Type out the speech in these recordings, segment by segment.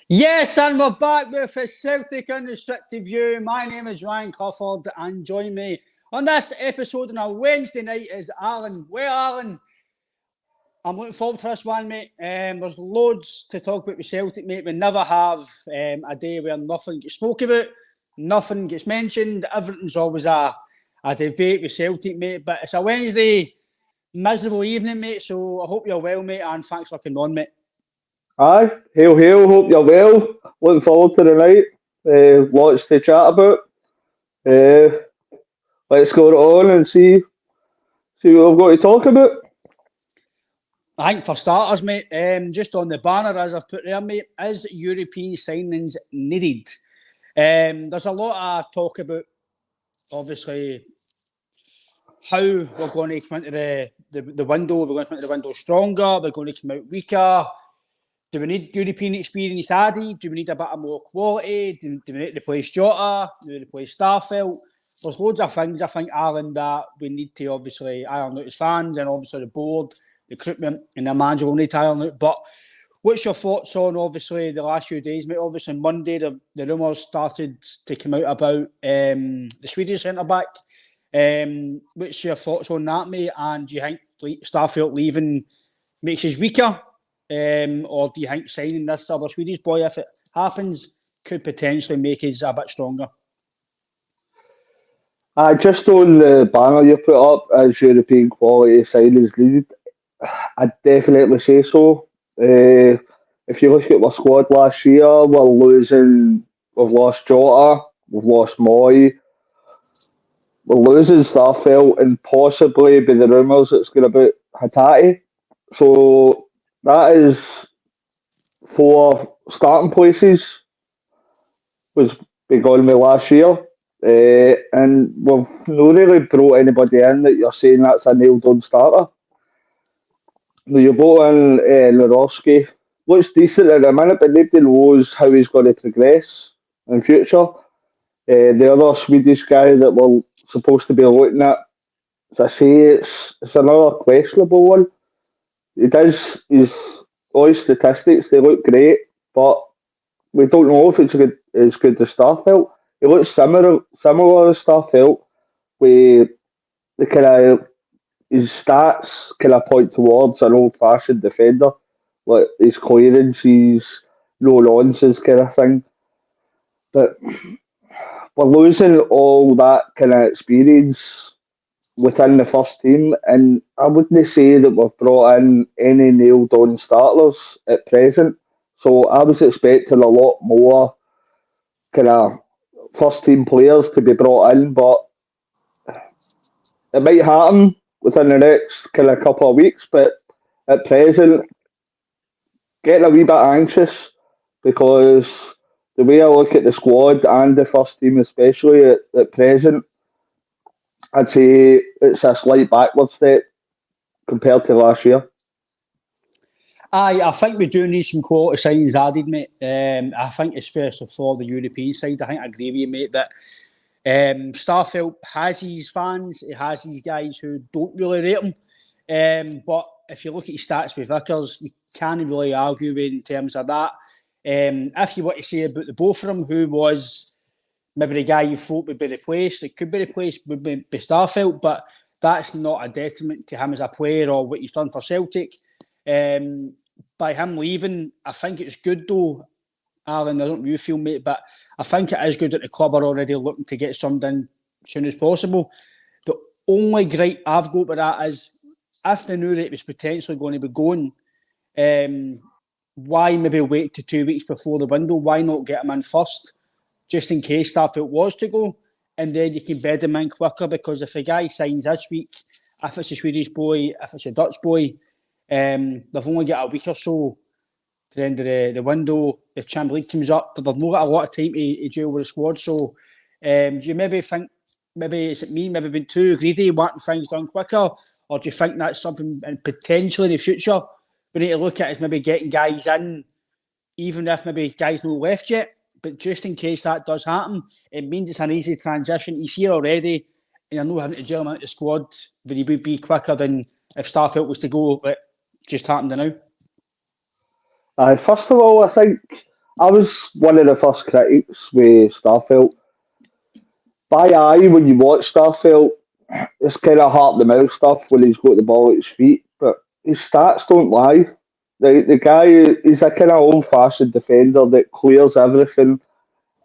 Yes, and we're back with a Celtic Unrestricted View. My name is Ryan Clifford, and join me on this episode on a Wednesday night is Alan. Well, Alan, I'm looking forward to this one, mate. There's loads to talk about with Celtic, mate. We never have a day where nothing gets spoken about, nothing gets mentioned. Everything's always a debate with Celtic, mate. But it's a Wednesday, miserable evening, mate. So I hope you're well, mate, and thanks for coming on, mate. Aye, hail, hail, hope you're well. Looking forward to the night. Lots to chat about. Uh, let's go on and see what we've got to talk about. I think for starters, mate, just on the banner, as I've put there, mate, is European signings needed? There's a lot of talk about, obviously, how we're going to come into the window. We're going to come into the window stronger. We're going to come out weaker. Do we need European experience added? Do we need a bit of more quality? Do we need to replace Jota? Do we replace Starfelt? There's loads of things, I think, Alan, that we need to obviously iron out as fans, and obviously the board, the recruitment, and the manager will need to iron out. But what's your thoughts on, obviously, the last few days, mate? Obviously, Monday, the rumours started to come out about the Swedish centre-back. What's your thoughts on that, mate? And do you think Starfelt leaving makes us weaker? Or do you think signing this other Swedish boy, if it happens, could potentially make us a bit stronger? Just on the banner you put up as European quality signings needed, I'd definitely say so. If you look at our squad last year, we've lost Jota, we've lost Moy, we're losing Starfelt, and possibly, by the rumours, it's going about Hatate. So that is 4 starting places was begun with last year. And we've not really brought anybody in that you're saying that's a nailed on starter. Now you brought in Lorowski. Looks decent at the minute, but nobody knows how he's going to progress in future. The other Swedish guy that we're supposed to be looking at, as I say, it's another questionable one. All his statistics, they look great, but we don't know if it's as good as Starfelt. It looks similar to Starfelt, with the kind of his stats kind of point towards an old-fashioned defender, like his clearance, his no nonsense kind of thing. But we're losing all that kind of experience within the first team, and I wouldn't say that we've brought in any nailed-on starters at present. So I was expecting a lot more kind of first team players to be brought in, but it might happen within the next kind of couple of weeks. But at present, getting a wee bit anxious because the way I look at the squad and the first team, especially at present, I'd say it's a slight backward step compared to last year. I think we do need some quality signings added, mate. I think especially for the European side, I think I agree with you, mate, that Starfelt has his fans, he has his guys who don't really rate him. But if you look at his stats with Vickers, you can't really argue with in terms of that. If you want to say about the both of them, who was maybe the guy you thought would be replaced, it could be replaced, would be Starfelt, but that's not a detriment to him as a player or what he's done for Celtic. By him leaving, I think it's good though, Alan, I don't know how you feel, mate, but I think it is good that the club are already looking to get some done as soon as possible. The only gripe I've got with that is if they knew that it was potentially going to be going, why maybe wait to 2 weeks before the window? Why not get him in first, just in case Starfelt was to go, and then you can bed him in quicker? Because if a guy signs this week, if it's a Swedish boy, if it's a Dutch boy, they've only got a week or so to the end of the window. The Champions League comes up, they've not got a lot of time to deal with the squad. So do you maybe think, maybe it's me, maybe been too greedy, wanting things done quicker, or do you think that's something potentially in the future we need to look at, is maybe getting guys in, even if maybe guys not left yet, but just in case that does happen, it means it's an easy transition. He's here already, and I know having to gel him into the squad, but he would be quicker than if Starfelt was to go, but just happened now. First of all, I think I was one of the first critics with Starfelt. By eye, when you watch Starfelt, it's kind of heart the mouth stuff when he's got the ball at his feet, but his stats don't lie. The guy is a kind of old fashioned defender that clears everything,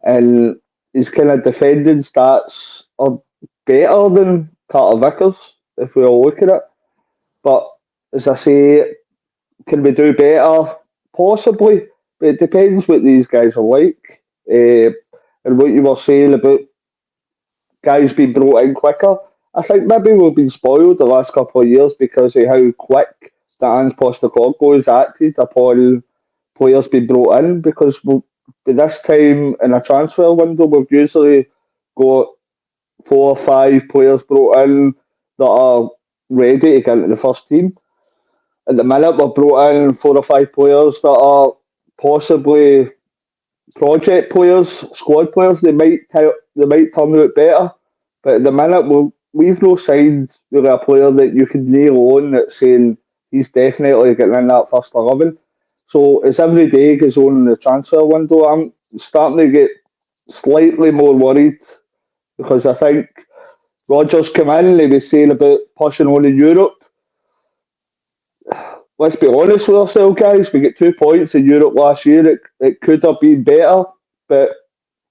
and his kind of defending stats are better than Carter Vickers if we all look at it. But as I say, can we do better? Possibly, but it depends what these guys are like. And what you were saying about guys being brought in quicker, I think maybe we've been spoiled the last couple of years because of how quick the Ange Postecoglou has acted upon players being brought in. Because by this time in a transfer window, we've usually got 4 or 5 players brought in that are ready to get into the first team. At the minute, we've brought in 4 or 5 players that are possibly project players, squad players. They might turn out better, but at the minute we've no signed really a player that you can nail on that's saying he's definitely getting in that first 11. So as every day goes on in the transfer window, I'm starting to get slightly more worried because I think Rogers came in and he was saying about pushing on in Europe. Let's be honest with ourselves, guys. We got 2 points in Europe last year. It could have been better, but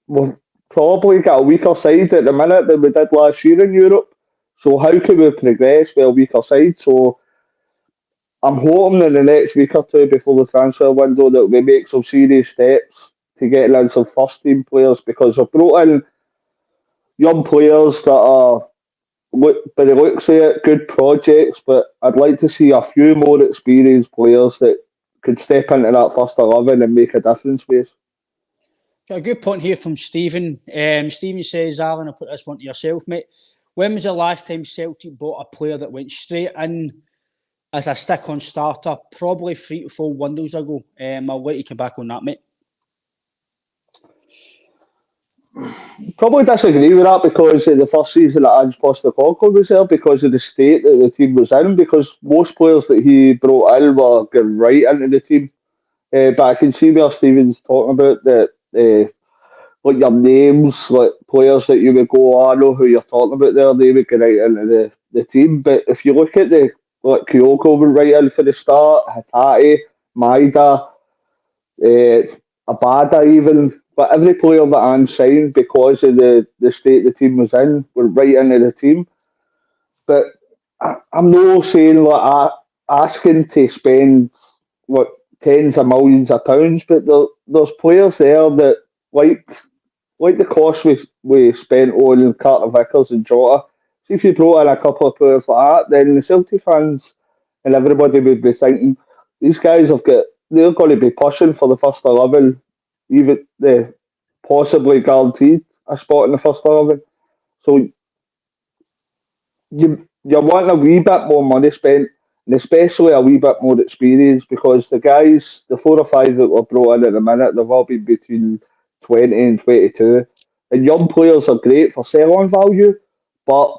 we've probably got a weaker side at the minute than we did last year in Europe. So how can we progress with a weaker side? So I'm hoping in the next week or two before the transfer window that we make some serious steps to get in some first team players, because we've brought in young players that are, by the looks of it, good projects, but I'd like to see a few more experienced players that could step into that first 11 and make a difference with us. Got a good point here from Stephen. Stephen says, Alan, I'll put this one to yourself, mate. When was the last time Celtic bought a player that went straight in as a stick-on starter? Probably 3 to 4 windows ago. I'll let you come back on that, mate. Probably disagree with that because of the first season that Ange Postecoglou was there, because of the state that the team was in, because most players that he brought in were going right into the team. But I can see where Stephen's talking about that, like your names, like players that you would go, oh, I know who you're talking about there, they would get right into the team. But if you look at like Kyogo went right in for the start, Hatate, Maida, Abada even, but every player that Ange signed because of the state the team was in were right into the team. But I'm not saying like asking to spend what tens of millions of pounds, but there's players there that like the cost we spent on Carter Vickers and Jota. See if you brought in a couple of players like that, then the Celtic fans and everybody would be thinking these guys they're going to be pushing for the first 11, even the possibly guaranteed a spot in the first 11. So you're wanting a wee bit more money spent, and especially a wee bit more experience, because the guys, the 4 or 5 that were brought in at the minute, they've all been between 20 and 22. And young players are great for sell-on value, but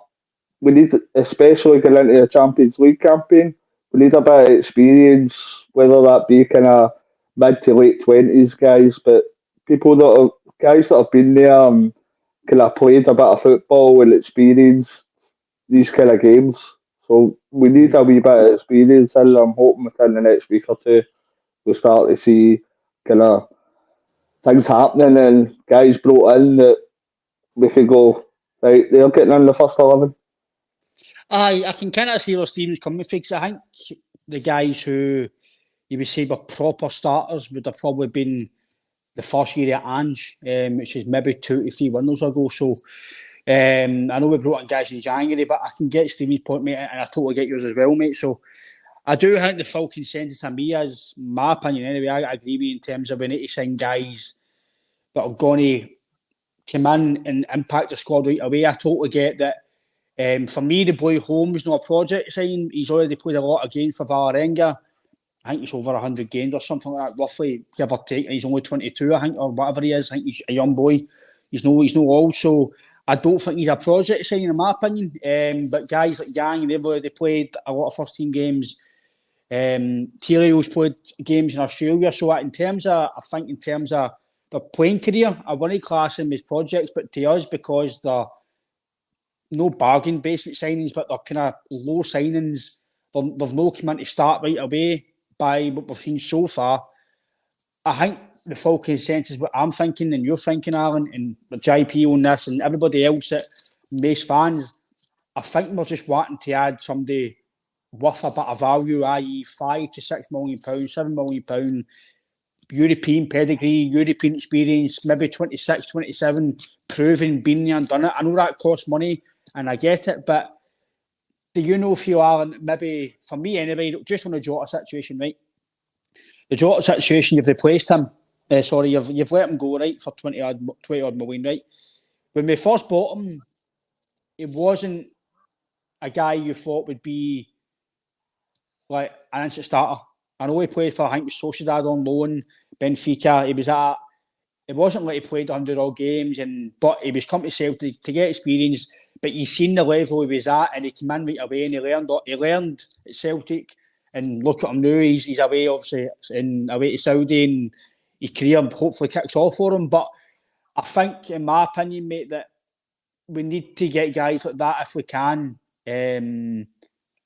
we need, especially going into the Champions League campaign, we need a bit of experience, whether that be kind of mid to late 20s guys, but people that are guys that have been there and kind of played a bit of football and experienced these kind of games. So we need a wee bit of experience, and I'm hoping within the next week or two we'll start to see kind of things happening and guys brought in that we could go, right, they're getting in the first 11. I can kind of see where Stephen's coming from, because I think the guys who you would say were proper starters would have probably been the first year at Ange, which is maybe 2 to 3 windows ago. So I know we brought in guys in January, but I can get Stevie's point, mate, and I totally get yours as well, mate. So I do think the full consensus on me is, my opinion anyway, I agree with you in terms of we need to sign guys that are going to come in and impact the squad right away. I totally get that. For me, the boy Holmes not a project sign. He's already played a lot of games for Valerenga. I think he's over 100 games or something like that, roughly, give or take. And he's only 22, I think, or whatever he is. I think he's a young boy. He's no old. So I don't think he's a project sign, in my opinion. But guys like Yang, they've already played a lot of first team games. Telio's played games in Australia. So I think in terms of their playing career, I wouldn't class them as projects, but to us, because they're no bargain basement signings, but they're kind of low signings. They've no come in to start right away by what we've seen so far. I think the full consensus, what I'm thinking and you're thinking, Alan, and with JP on this and everybody else that Mace fans, I think we're just wanting to add somebody worth a bit of value, i.e. £5 to £6 million, £7 million, European pedigree, European experience, maybe 26, 27, proven, been there and done it. I know that costs money and I get it, but do you know if you are, maybe for me anyway, just on the Jota situation, right? The Jota situation, you've replaced him. You've let him go, right, for 20 odd million, right? When we first bought him, it wasn't a guy you thought would be like an instant starter. I know he played for, I think, Sociedad on loan, Benfica. It wasn't like he played 100 all games, but he was coming to Celtic to get experience. But you've seen the level he was at, and he came in right away, and he learned at Celtic. And look at him now; he's away, obviously, away to Saudi, and his career hopefully kicks off for him. But I think, in my opinion, mate, that we need to get guys like that if we can into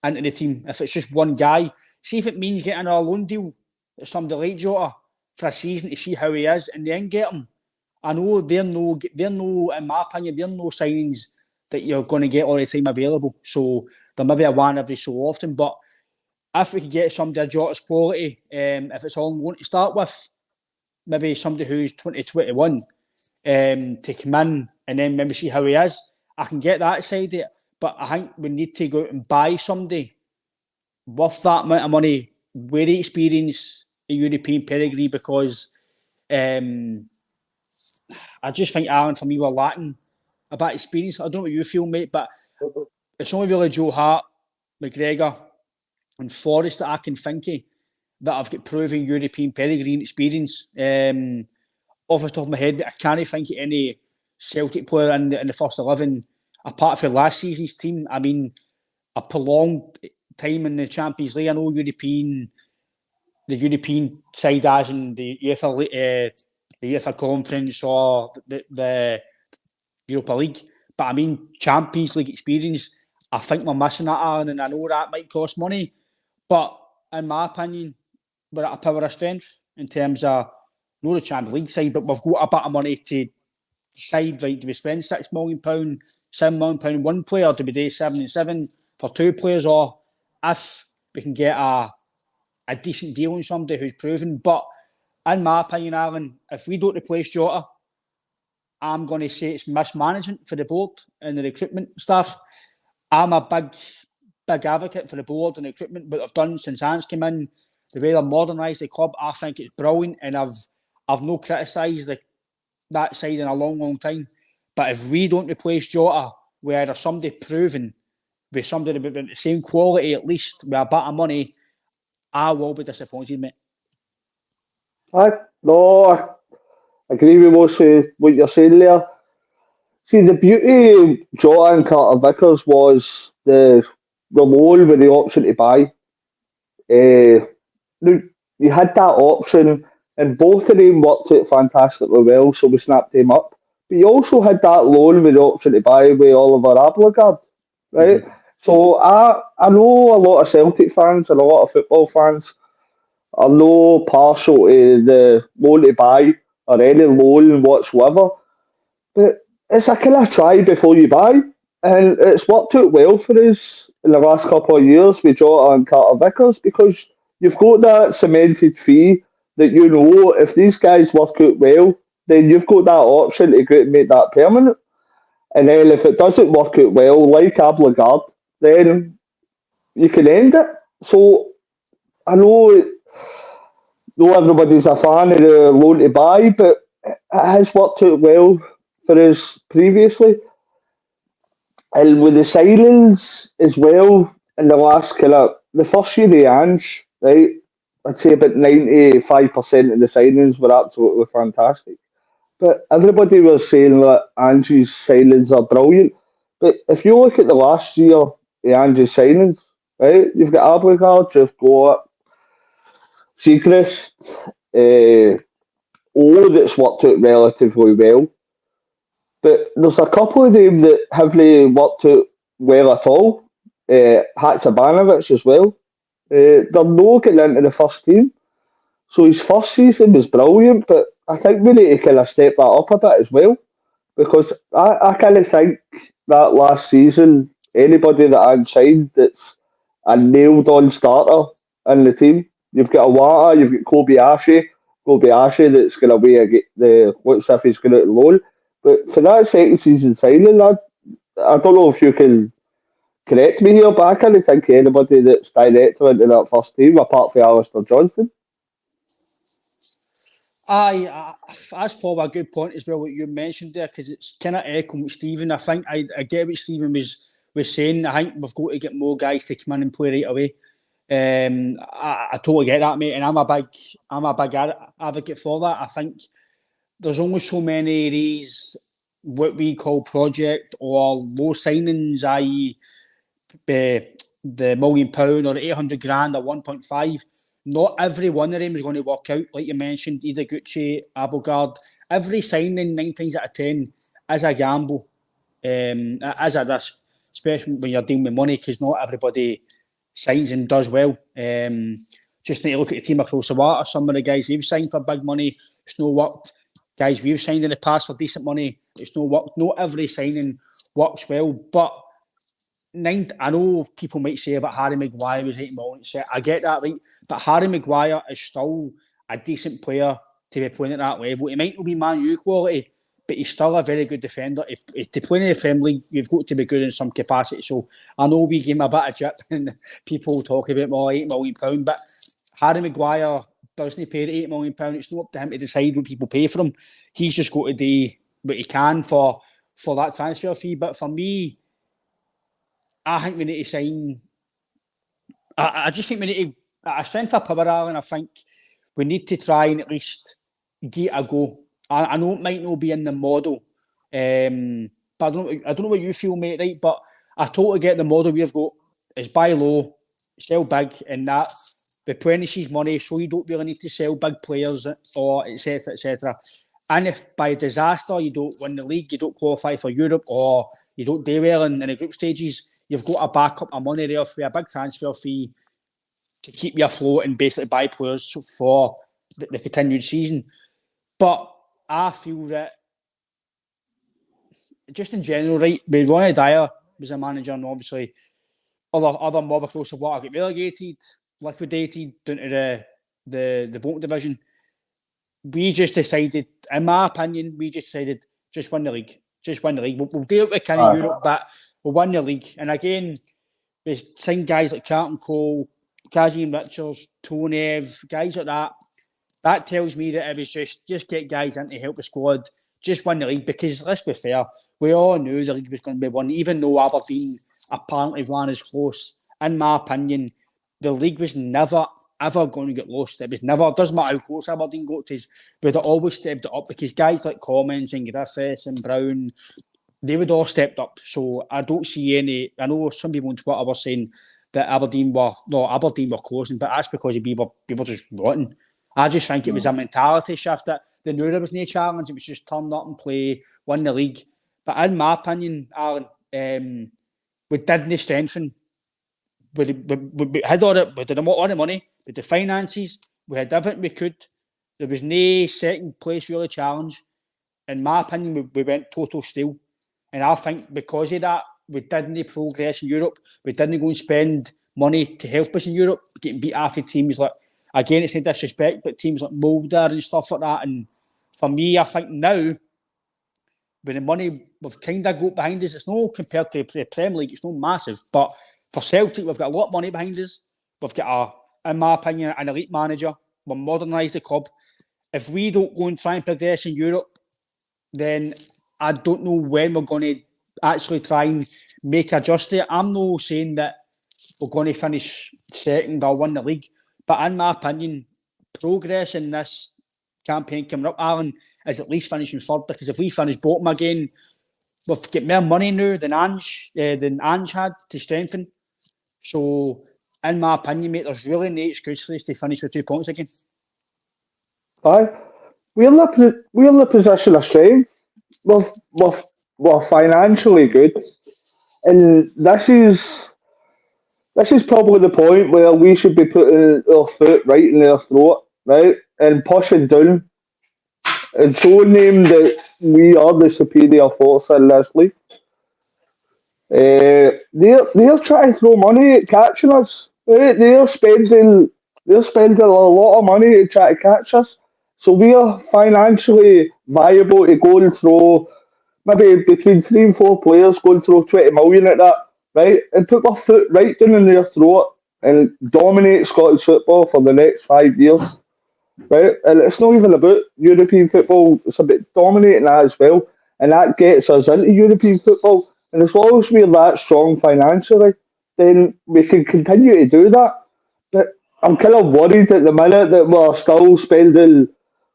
the team. If it's just one guy, see if it means getting a loan deal at somebody like Jota for a season to see how he is, and then get him. I know they're no, in my opinion, they're no signings that you're going to get all the time available. So there may be a one every so often, but if we could get somebody of Jota's quality, if it's on loan to start with, maybe somebody who's 2021 to come in and then maybe see how he is, I can get that side of it. But I think we need to go out and buy somebody worth that amount of money, with experience, a European pedigree, because I just think, Alan, for me, we're lacking a bit of experience. I don't know what you feel, mate, but it's only really Joe Hart, McGregor, and Forrest that I can think of that I've got proven European pedigree and experience. Off the top of my head, I can't think of any Celtic player in the first 11 apart from last season's team. I mean, a prolonged time in the Champions League. I know the European side, as in the UEFA Conference or the Europa League. But I mean, Champions League experience, I think we're missing that, Alan, and I know that might cost money. But in my opinion, we're at a power of strength in terms of, not the Champions League side, but we've got a bit of money to decide, right, do we spend £6 million, £7 million one player, do we do 7 and 7 for two players, or if we can get a decent deal on somebody who's proven. But in my opinion, Alan, if we don't replace Jota, I'm going to say it's mismanagement for the board and the recruitment staff. I'm a big advocate for the board and the recruitment, what they've done since Hans came in, the way they've modernised the club, I think it's brilliant, and I've no criticised that side in a long time. But if we don't replace Jota with either somebody proven, with somebody with the same quality, at least with a bit of money, I will be disappointed, mate. No, I agree with most of what you're saying there. See, the beauty of Jota and Carter Vickers was the loan with the option to buy. Uh, look, you had that option, and both of them worked it fantastically well, so we snapped them up. But you also had that loan with the option to buy with Oliver Abelgard, right? Mhm. So I know a lot of Celtic fans and a lot of football fans are no partial to the loan to buy or any loan whatsoever. But it's a kind of try before you buy, and it's worked out well for us in the last couple of years with Jota and Carter Vickers because you've got that cemented fee that you know if these guys work out well, then you've got that option to go and make that permanent. And then if it doesn't work out well, like Abelgard, then you can end it. So I know everybody's a fan of the loan to buy, but it has worked out well for us previously. And with the signings as well in the last kind of the first year of Ange, right? I'd say about 95% of the signings were absolutely fantastic. But everybody was saying that Ange's signings are brilliant. But if you look at the last year of Ange's signings, right? You've got Abelgard, you've got Seacrest, O that's worked out relatively well. But there's a couple of them that haven't worked out well at all. Haksabanovic as well. They're not getting into the first team. So his first season was brilliant, but I think we need to kind of step that up a bit as well. Because I kind of think that last season, anybody that I'd signed that's a nailed on starter in the team, you've got Awata, you've got Kobayashi that's going to be the looks if he's going out on loan. But for that second season signing, I don't know if you can correct me here, but I can't think of anybody that's direct into that first team apart from Alistair Johnston. That's probably a good point as well, what you mentioned there, because it's kind of echoing with Stephen. I think I get what Stephen was saying. I think we've got to get more guys to come in and play right away. I totally get that, mate, and I'm a big advocate for that. I think there's only so many of these what we call project or low signings, i.e., the £1 million or 800 grand or 1.5. Not every one of them is going to work out, like you mentioned, either Gucci, Abelgard. Every signing, 9 times out of 10, is a gamble, as a risk, especially when you're dealing with money, because not everybody signs and does well. Just need to look at the team across the water. Some of the guys we've signed for big money, it's no worked. Guys we've signed in the past for decent money, it's no worked. Not every signing works well, but I know people might say about Harry Maguire was 8 million. I get that, right? But Harry Maguire is still a decent player to be playing at that level. He might not be Man U quality, but he's still a very good defender. If to play in the Premier League, you've got to be good in some capacity. So I know we gave him a bit of jip and people talk about more £8 million, but Harry Maguire doesn't pay the £8 million. It's not up to him to decide what people pay for him. He's just got to do what he can for that transfer fee. But for me, I think we need to sign. I just think we need to a strength of power, Alan. I think we need to try and at least get a go. I know it might not be in the model, but I don't know what you feel, mate. Right, but I totally get the model we've got. Is buy low, sell big, and that replenishes money, so you don't really need to sell big players or etc. etc. And if by disaster you don't win the league, you don't qualify for Europe, or you don't do well in the group stages, you've got a backup of money there for a big transfer fee to keep you afloat and basically buy players for the continued season. But I feel that just in general, right, with Ronnie Dyer was a manager, and obviously other mob across the water get relegated, liquidated down to the bottom division. We just decided, in my opinion, just win the league. Just win the league. We'll do what we can in Europe, but we'll win the league. And again, we signed guys like Carlton Cole, Kazim Richards, Tonev, guys like that. That tells me that it was just get guys in to help the squad, just win the league. Because let's be fair, we all knew the league was going to be won, even though Aberdeen apparently ran as close. In my opinion, the league was never ever going to get lost. It was never. It doesn't matter how close Aberdeen got to us. We'd always stepped it up because guys like Commons and Griffiths and Brown, they would all stepped up. So I don't see any. I know some people on Twitter were saying that Aberdeen were closing, but that's because we were just rotten. I just think it was a mentality shift that they knew there was no challenge. It was just turn up and play, win the league. But in my opinion, Alan, we didn't strengthen. We had all the money, with the finances, we had everything we could. There was no second place really challenge. In my opinion, we went total steel. And I think because of that, we didn't progress in Europe. We didn't go and spend money to help us in Europe, getting beat after teams like, again, it's no disrespect, but teams like Mulder and stuff like that. And for me, I think now, with the money we've kind of got behind us, it's no compared to the Premier League, it's not massive. But for Celtic, we've got a lot of money behind us. We've got, in my opinion, an elite manager. We've modernised the club. If we don't go and try and progress in Europe, then I don't know when we're going to actually try and make a just it. I'm not saying that we're going to finish second or win the league, but in my opinion, progress in this campaign coming up, Alan, is at least finishing third, because if we finish bottom again, we've got more money now than Ange had to strengthen. So, in my opinion, mate, there's really no excuse for us to finish with 2 points again. Aye, we're in the position of strength. We're financially good, and this is probably the point where we should be putting our foot right in their throat, right, and pushing down and showing them that we are the superior force in this league. They're trying to throw money at catching us. They're spending a lot of money to try to catch us. So we are financially viable to go and throw maybe between 3 and 4 players, go and throw 20 million at that, right? And put our foot right down in their throat and dominate Scottish football for the next 5 years. Right? And it's not even about European football, it's about dominating that as well. And that gets us into European football. And as long as we're that strong financially, then we can continue to do that. But I'm kind of worried at the minute that we're still spending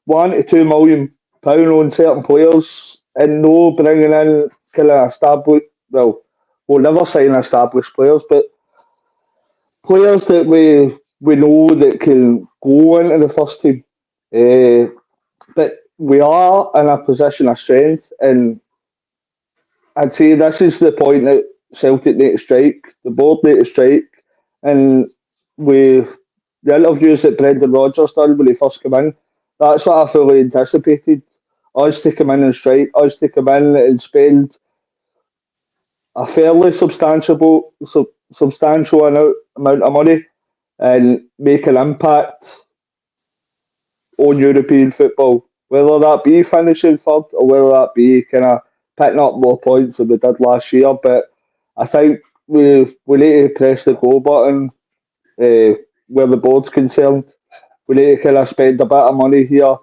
£1 to £2 million on certain players and no bringing in kind of established, well, we'll never sign established players, but players that we know that can go into the first team. But we are in a position of strength, and I'd say this is the point that Celtic need to strike, the board need to strike, and with the interviews that Brendan Rodgers done when he first came in, that's what I fully anticipated. Us to come in and strike, us to come in and spend a fairly substantial amount of money and make an impact on European football, whether that be finishing third or whether that be kind of picking up more points than we did last year. But I think we need to press the go button where the board's concerned. We need to kind of spend a bit of money here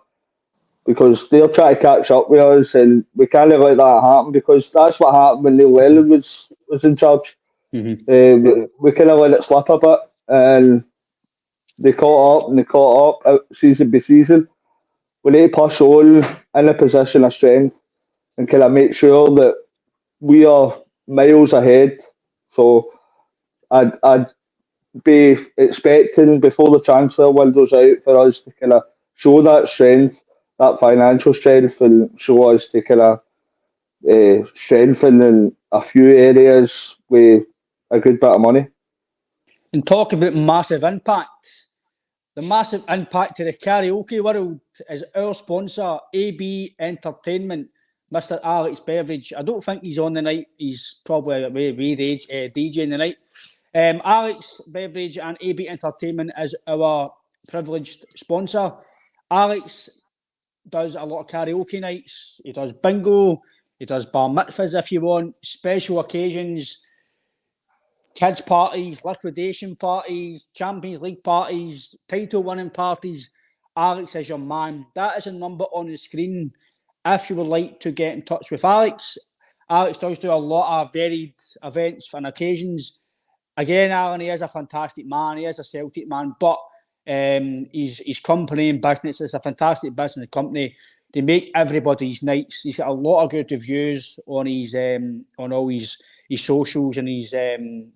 because they're trying to catch up with us, and we can't let that happen because that's what happened when Neil Lennon was in charge. We kind of let it slip a bit, and they caught up season by season. We need to push on in a position of strength and kind of make sure that we are miles ahead. So I'd be expecting before the transfer window's out for us to kind of show that strength, that financial strength, and show us to kind of strengthen in a few areas with a good bit of money. And talk about massive impact. The massive impact to the karaoke world is our sponsor, AB Entertainment, Mr. Alex Beveridge. I don't think he's on the night. He's probably away DJing the night. Alex Beveridge and AB Entertainment is our privileged sponsor. Alex does a lot of karaoke nights. He does bingo. He does bar mitzvahs if you want, special occasions, kids' parties, liquidation parties, Champions League parties, title winning parties. Alex is your man. That is a number on the screen if you would like to get in touch with Alex. Alex does do a lot of varied events and occasions. Again, Alan, he is a fantastic man. He is a Celtic man, but his company and business is a fantastic business company. They make everybody's nights. He's got a lot of good reviews on his on all his socials and his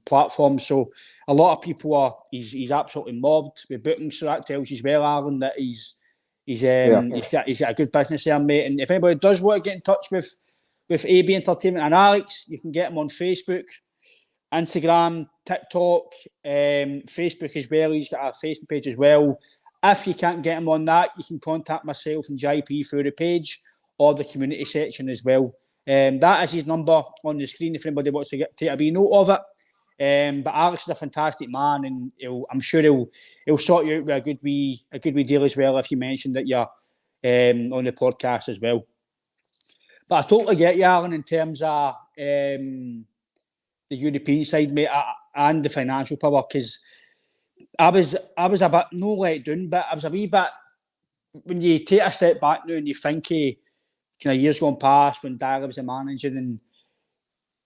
platforms. So a lot of people are he's absolutely mobbed with bookings. So that tells you as well, Alan, that he's he's got a good business there, mate. And if anybody does want to get in touch with AB Entertainment and Alex, you can get him on Facebook, Instagram, TikTok, Facebook as well. He's got a Facebook page as well. If you can't get him on that, you can contact myself and JP through the page or the community section as well. That is his number on the screen if anybody wants to take a wee note of it. But Alex is a fantastic man, and I'm sure he'll sort you out with a good wee deal as well if you mentioned that you're on the podcast as well. But I totally get you, Alan, in terms of the European side, mate, and the financial power, because I was a bit, no let down, but I was a wee bit, when you take a step back now and you think kind of years gone past when Dyer was the manager and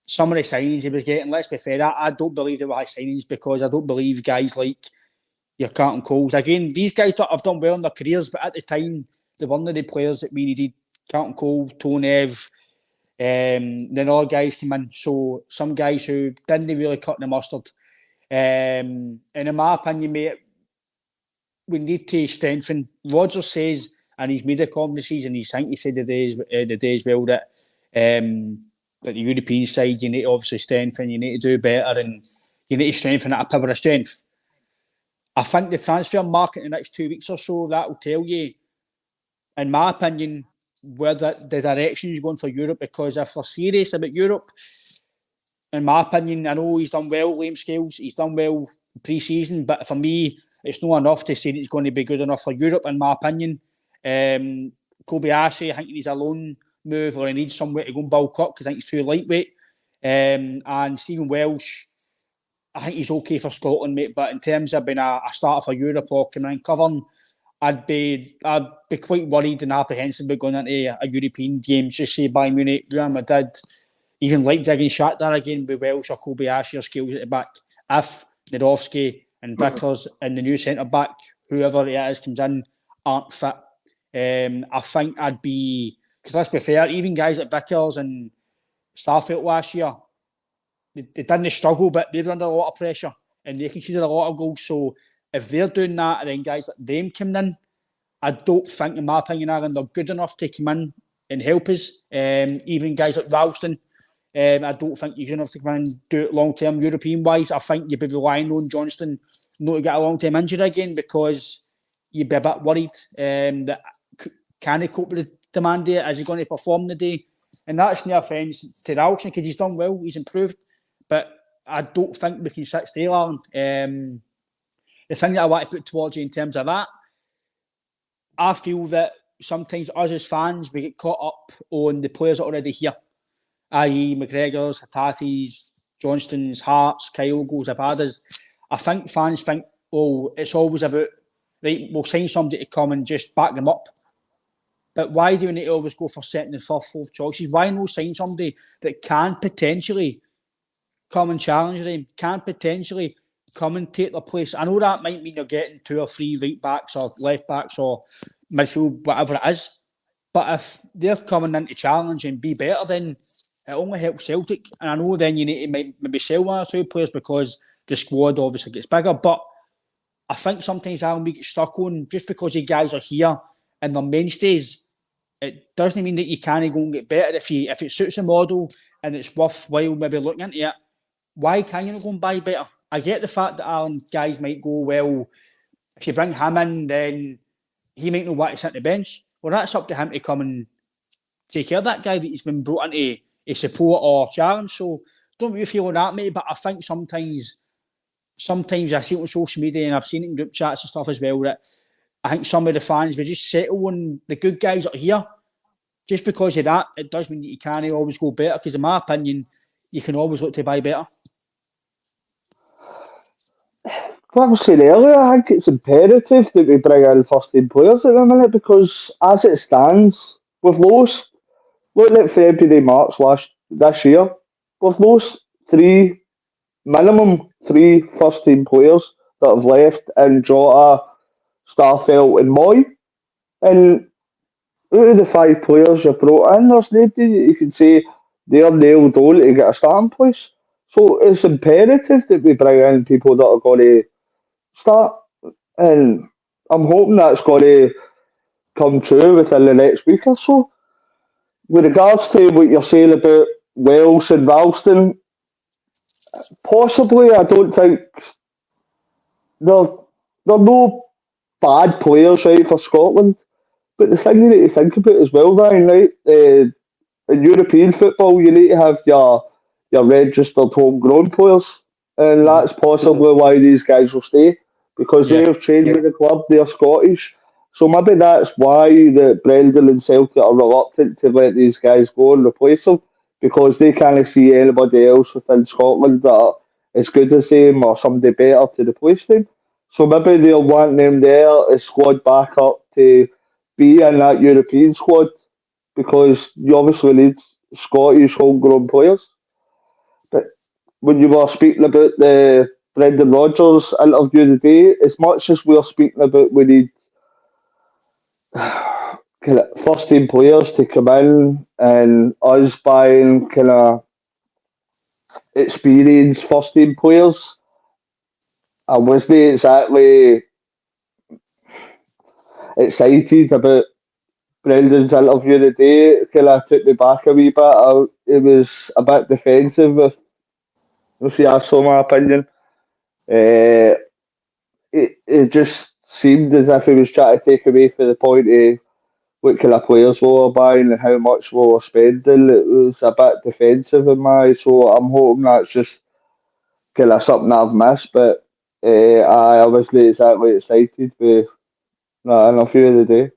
some of the signings he was getting, let's be fair, I don't believe they were high signings, because I don't believe guys like your Carlton Coles, again, these guys have done well in their careers, but at the time, they weren't the players that we needed. Carlton Cole, Tonev, then other guys came in. So some guys who didn't really cut the mustard. And in my opinion, mate, we need to strengthen. Rodgers says, and he's made a conversation, and he said the day as well, that the European side, you need to obviously strengthen, you need to do better, and you need to strengthen at a power of strength. I think the transfer market in the next 2 weeks or so, that will tell you, in my opinion, where the direction is going for Europe, because if they're serious about Europe, in my opinion, I know he's done well, Liam Scales, he's done well pre-season, but for me, it's not enough to say that it's going to be good enough for Europe, in my opinion. Kobayashi, I think he needs a loan move, or he needs somewhere to go and bulk up, because I think he's too lightweight. And Stephen Welsh, I think he's okay for Scotland, mate, but in terms of being a starter for Europe or coming in covering, I'd be quite worried and apprehensive about going into a European game, just say Bayern Munich, Real Madrid, even Leipzig and Shakhtar again with Welsh or Kobayashi or Skills at the back. If Nedovsky and Vickers and the new centre-back, whoever it is, comes in, aren't fit, I think I'd be... Because let's be fair, even guys like Vickers and Starfelt last year, they didn't struggle, but they were under a lot of pressure and they conceded a lot of goals. So if they're doing that and then guys like them come in, I don't think, in my opinion, Aaron, they're good enough to come in and help us. Even guys like Ralston, I don't think you're good enough to come in and do it long-term European-wise. I think you'd be relying on Johnston not to get a long-term injury again, because you'd be a bit worried that can he cope with the demand there? Is he going to perform the day? And that's no offence to Ralston, because he's done well, he's improved, but I don't think we can sit still, Aaron. The thing that I want to put towards you in terms of that, I feel that sometimes us as fans, we get caught up on the players that are already here, i.e. McGregor's, Hatate's, Johnston's, Hart's, Kyogo's, Abada's. I think fans think, oh, it's always about, right, we'll sign somebody to come and just back them up. But why do we need to always go for second and fourth choices? Why not sign somebody that can potentially come and challenge them, can potentially come and take their place? I know that might mean you're getting 2 or 3 right backs or left backs or midfield, whatever it is. But if they're coming in to challenge and be better, then it only helps Celtic. And I know then you need to maybe sell 1 or 2 players because the squad obviously gets bigger. But I think sometimes we get stuck on, just because you guys are here and they're mainstays, it doesn't mean that you can't go and get better. If it suits a model and it's worthwhile maybe looking into it, why can you not go and buy better? I get the fact that guys might go, well, if you bring him in, then he might not want to sit on the bench. Well, that's up to him to come and take care of that guy that he's been brought into a support or challenge. So don't really feel on that, mate. But I think sometimes I see it on social media, and I've seen it in group chats and stuff as well, that I think some of the fans will just settle on the good guys that are here. Just because of that, it does mean that you can't always go better, because in my opinion, you can always look to buy better. Like I was saying earlier, I think it's imperative that we bring in first-team players at the minute, because as it stands, we've lost, looking at February, March this year, we've lost minimum three first-team players that have left in Jota, Starfelt and Moy. And out of the 5 players you brought in, there's nobody that you can say they're nailed on to get a starting place. So it's imperative that we bring in people that are going to start, and I'm hoping that's going to come true within the next week or so. With regards to what you're saying about Wales and Ralston, possibly I don't think they're they're no bad players, right, for Scotland. But the thing you need to think about as well, Ryan, right? In European football, you need to have your registered homegrown players, and that's possibly why these guys will stay because Yeah. they've trained with the club. They're Scottish, so maybe that's why that Brendan and Celtic are reluctant to let these guys go and replace them because they can't see anybody else within Scotland that are as good as them or somebody better to replace them. So maybe they'll want them there as squad backup to be in that European squad because you obviously need Scottish homegrown players. But when you were speaking about the Brendan Rodgers interview today, as much as we're speaking about we need kind of first team players to come in and us buying kind of experienced first team players, I wasn't exactly excited about Brendan's interview today. It kind of took me back a wee bit. It was a bit defensive, if you ask for my opinion. Uh, it just seemed as if he was trying to take away from the point of what kind of players we were buying and how much we were spending. It was a bit defensive in my eyes, so I'm hoping that's just kind of something I've missed. But I wasn't exactly excited with that interview of the day.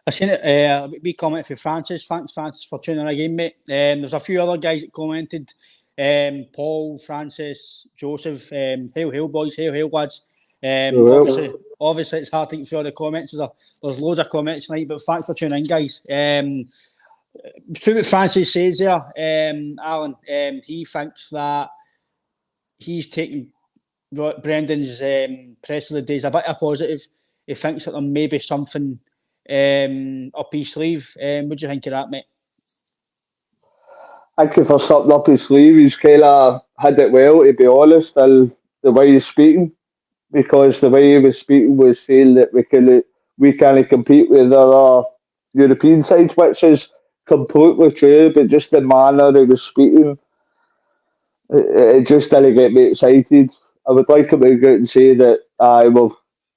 I seen it. A wee comment for Francis. Thanks, Francis, for tuning in again, mate. There's a few other guys that commented. Paul, Francis, Joseph. Hail, hail, boys. Hail, hail, lads. Well, Obviously, it's hard to get through all the comments. There's loads of comments tonight, but thanks for tuning in, guys. True what Francis says there, Alan. He thinks that he's taking Brendan's press of the day is a bit of positive. He thinks that there may be something up his sleeve. What do you think of that, mate? thank you for something up his sleeve. He's kind of had it well, to be honest, and the way he's speaking. Because the way he was speaking was saying that we can't compete with other European sides, which is completely true. But just the manner he was speaking, it just didn't get me excited. I would like him to go out and say that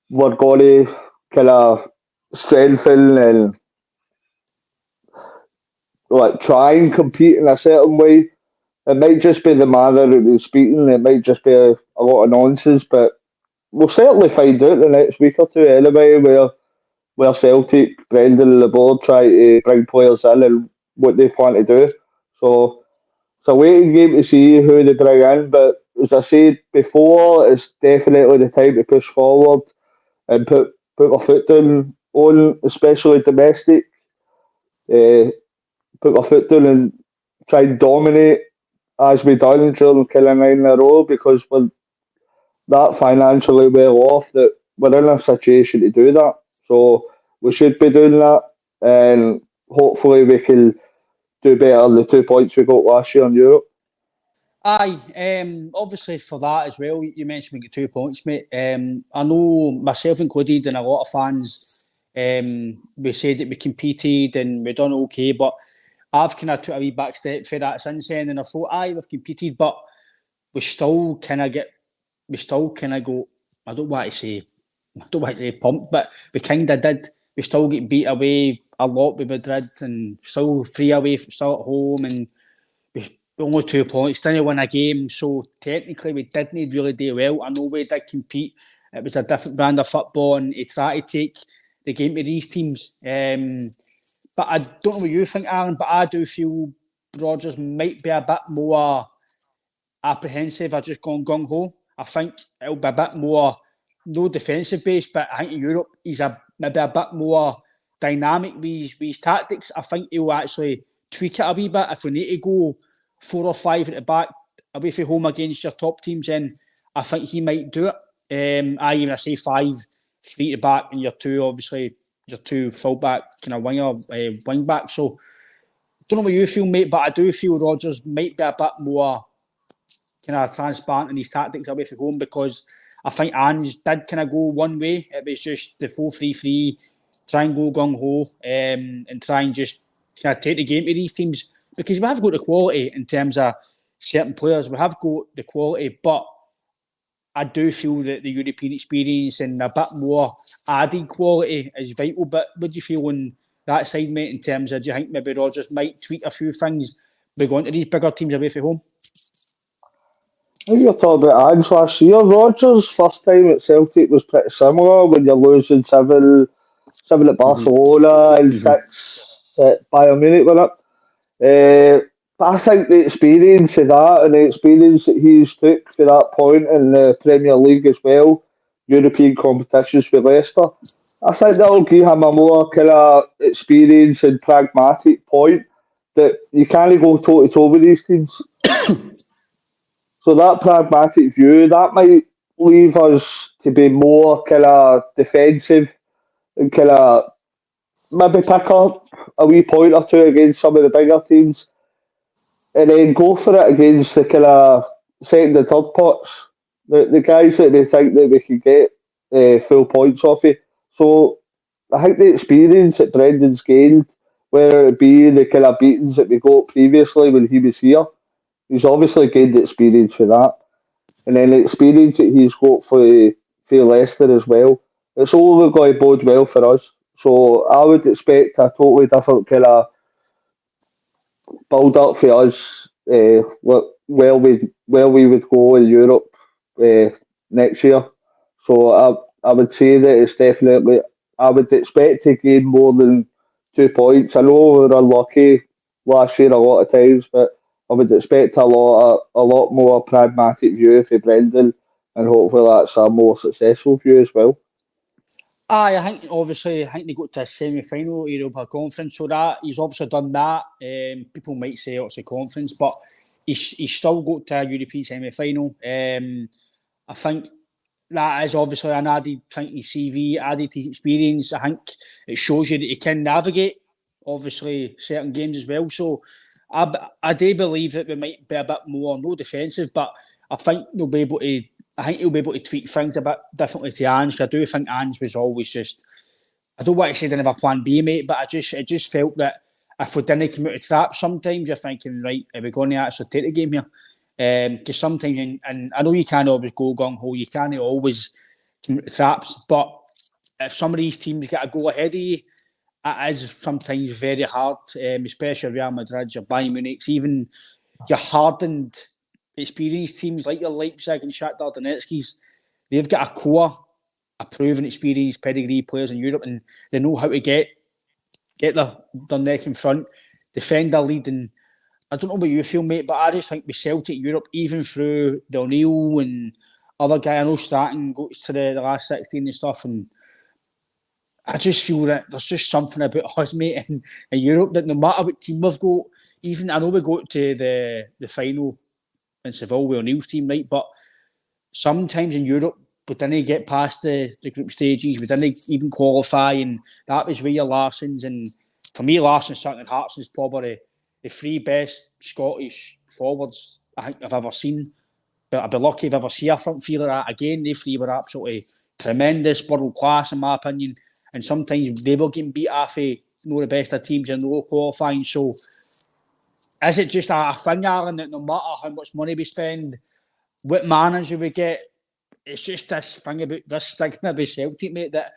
we're going to kind of strengthen and like try and compete in a certain way. It might just be the manner that he's speaking. It might just be a lot of nonsense, but we'll certainly find out the next week or two anyway where Celtic, Brendan and the board try to bring players in and what they plan to do. So it's a waiting game to see who they bring in. But as I said before, it's definitely the time to push forward and put our foot down on, especially domestic. Uh, put our foot down and try and dominate as we done during kind of 9 in a row because we're that financially well off that we're in a situation to do that. So we should be doing that, and hopefully we can do better than the 2 points we got last year in Europe. Aye, obviously for that as well, you mentioned we get 2 points, mate. I know myself included and a lot of fans, we said that we competed and we done okay, but I've kind of took a wee back step for that since then, and I thought, aye, we've competed, but we still kind of get, we still kind of go, I don't want to say pumped, but we kind of did. We still get beat away a lot with Madrid and still 3 away, still at home, and we only 2 points, didn't win a game. So technically, we didn't really do well. I know we did compete. It was a different brand of football, and he tried to take the game to these teams. But I don't know what you think, Aaron, but I do feel Rodgers might be a bit more apprehensive. I've just gone gung ho. I think it'll be a bit more no defensive based, but I think in Europe he's maybe a bit more dynamic with his tactics. I think he'll actually tweak it a wee bit if we need to go 4 or 5 at the back away from home against your top teams. Then I think he might do it. I say 5, 3 at the back, and your two obviously your two fullback kind of wing back. So don't know what you feel, mate, but I do feel Rodgers might be a bit more kind of transparent in his tactics away from home, because I think Ange did kind of go one way. It was just the 4-3-3, try and go gung ho, and try and just kind of take the game to these teams, because we have got the quality in terms of certain players. We have got the quality, but I do feel that the European experience and a bit more added quality is vital. But what do you feel on that side, mate, in terms of, do you think maybe Rodgers might tweak a few things by going to these bigger teams away from home? I think you're talking about Ange last year. Rodgers' first time at Celtic was pretty similar when you're losing 7 at Barcelona and 6 at Bayern Munich with it. But I think the experience of that and the experience that he's took for that point in the Premier League as well, European competitions with Leicester, I think that'll give him a more kind of experience and pragmatic point that you can't go toe to toe with these teams. So that pragmatic view, that might leave us to be more kind of defensive and kind of maybe pick up a wee point or two against some of the bigger teams, and then go for it against the kind of second and third pots, the guys that they think that we can get full points off of. So I think the experience that Brendan's gained, whether it be the kind of beatings that we got previously when he was here, he's obviously gained experience for that. And then the experience that he's got for Leicester as well, it's all going to bode well for us. So I would expect a totally different kind of build up for us where we would go in Europe next year. So I would say that it's definitely, I would expect to gain more than 2 points. I know we were unlucky last year a lot of times, but I would expect a lot more pragmatic view for Brendan, and hopefully that's a more successful view as well. I think obviously they got to a semi-final Europa Conference, so that he's obviously done that. People might say it's a conference, but he's still got to a European semi-final. I think that is obviously an added thing to his CV, added to his experience. I think it shows you that he can navigate, obviously, certain games as well. So I do believe that we might be a bit more, no defensive, but I think they'll be able to. I think he'll be able to tweak things a bit differently to Ange. I do think Ange was always just, I don't want to say didn't have a plan B, mate, but it just felt that if we didn't come out of traps, sometimes you're thinking, right, are we going to actually take the game here? Because sometimes, and I know you can't always go gung ho, you can't always come out of traps, but if some of these teams get a goal ahead of you, it is sometimes very hard, especially Real Madrid, your Bayern Munich, even your hardened, experienced teams like your Leipzig and Shakhtar Donetskis. They've got a core, a proven, experienced pedigree players in Europe, and they know how to get their neck in front, defend their lead. And I don't know what you feel, mate, but I just think with Celtic Europe, even through the O'Neill and other guy, I know Stratton goes to the last 16 and stuff, and I just feel that there's just something about us, mate, in Europe, that no matter what team we've got, even I know we got to the final in Seville with O'Neill's team, right? But sometimes in Europe, we didn't get past the group stages. We didn't even qualify, and that was where your Larssons, and for me, Larsson, Sutton and Hartson is probably the three best Scottish forwards I think I've ever seen. But I'd be lucky if I ever see a front fielder that. Again, they three were absolutely tremendous, world class in my opinion. And sometimes they were getting beat off the best of teams in the qualifying. So is it just a thing, Alan, that no matter how much money we spend, what manager we get, it's just this thing about this stigma about Celtic, mate, that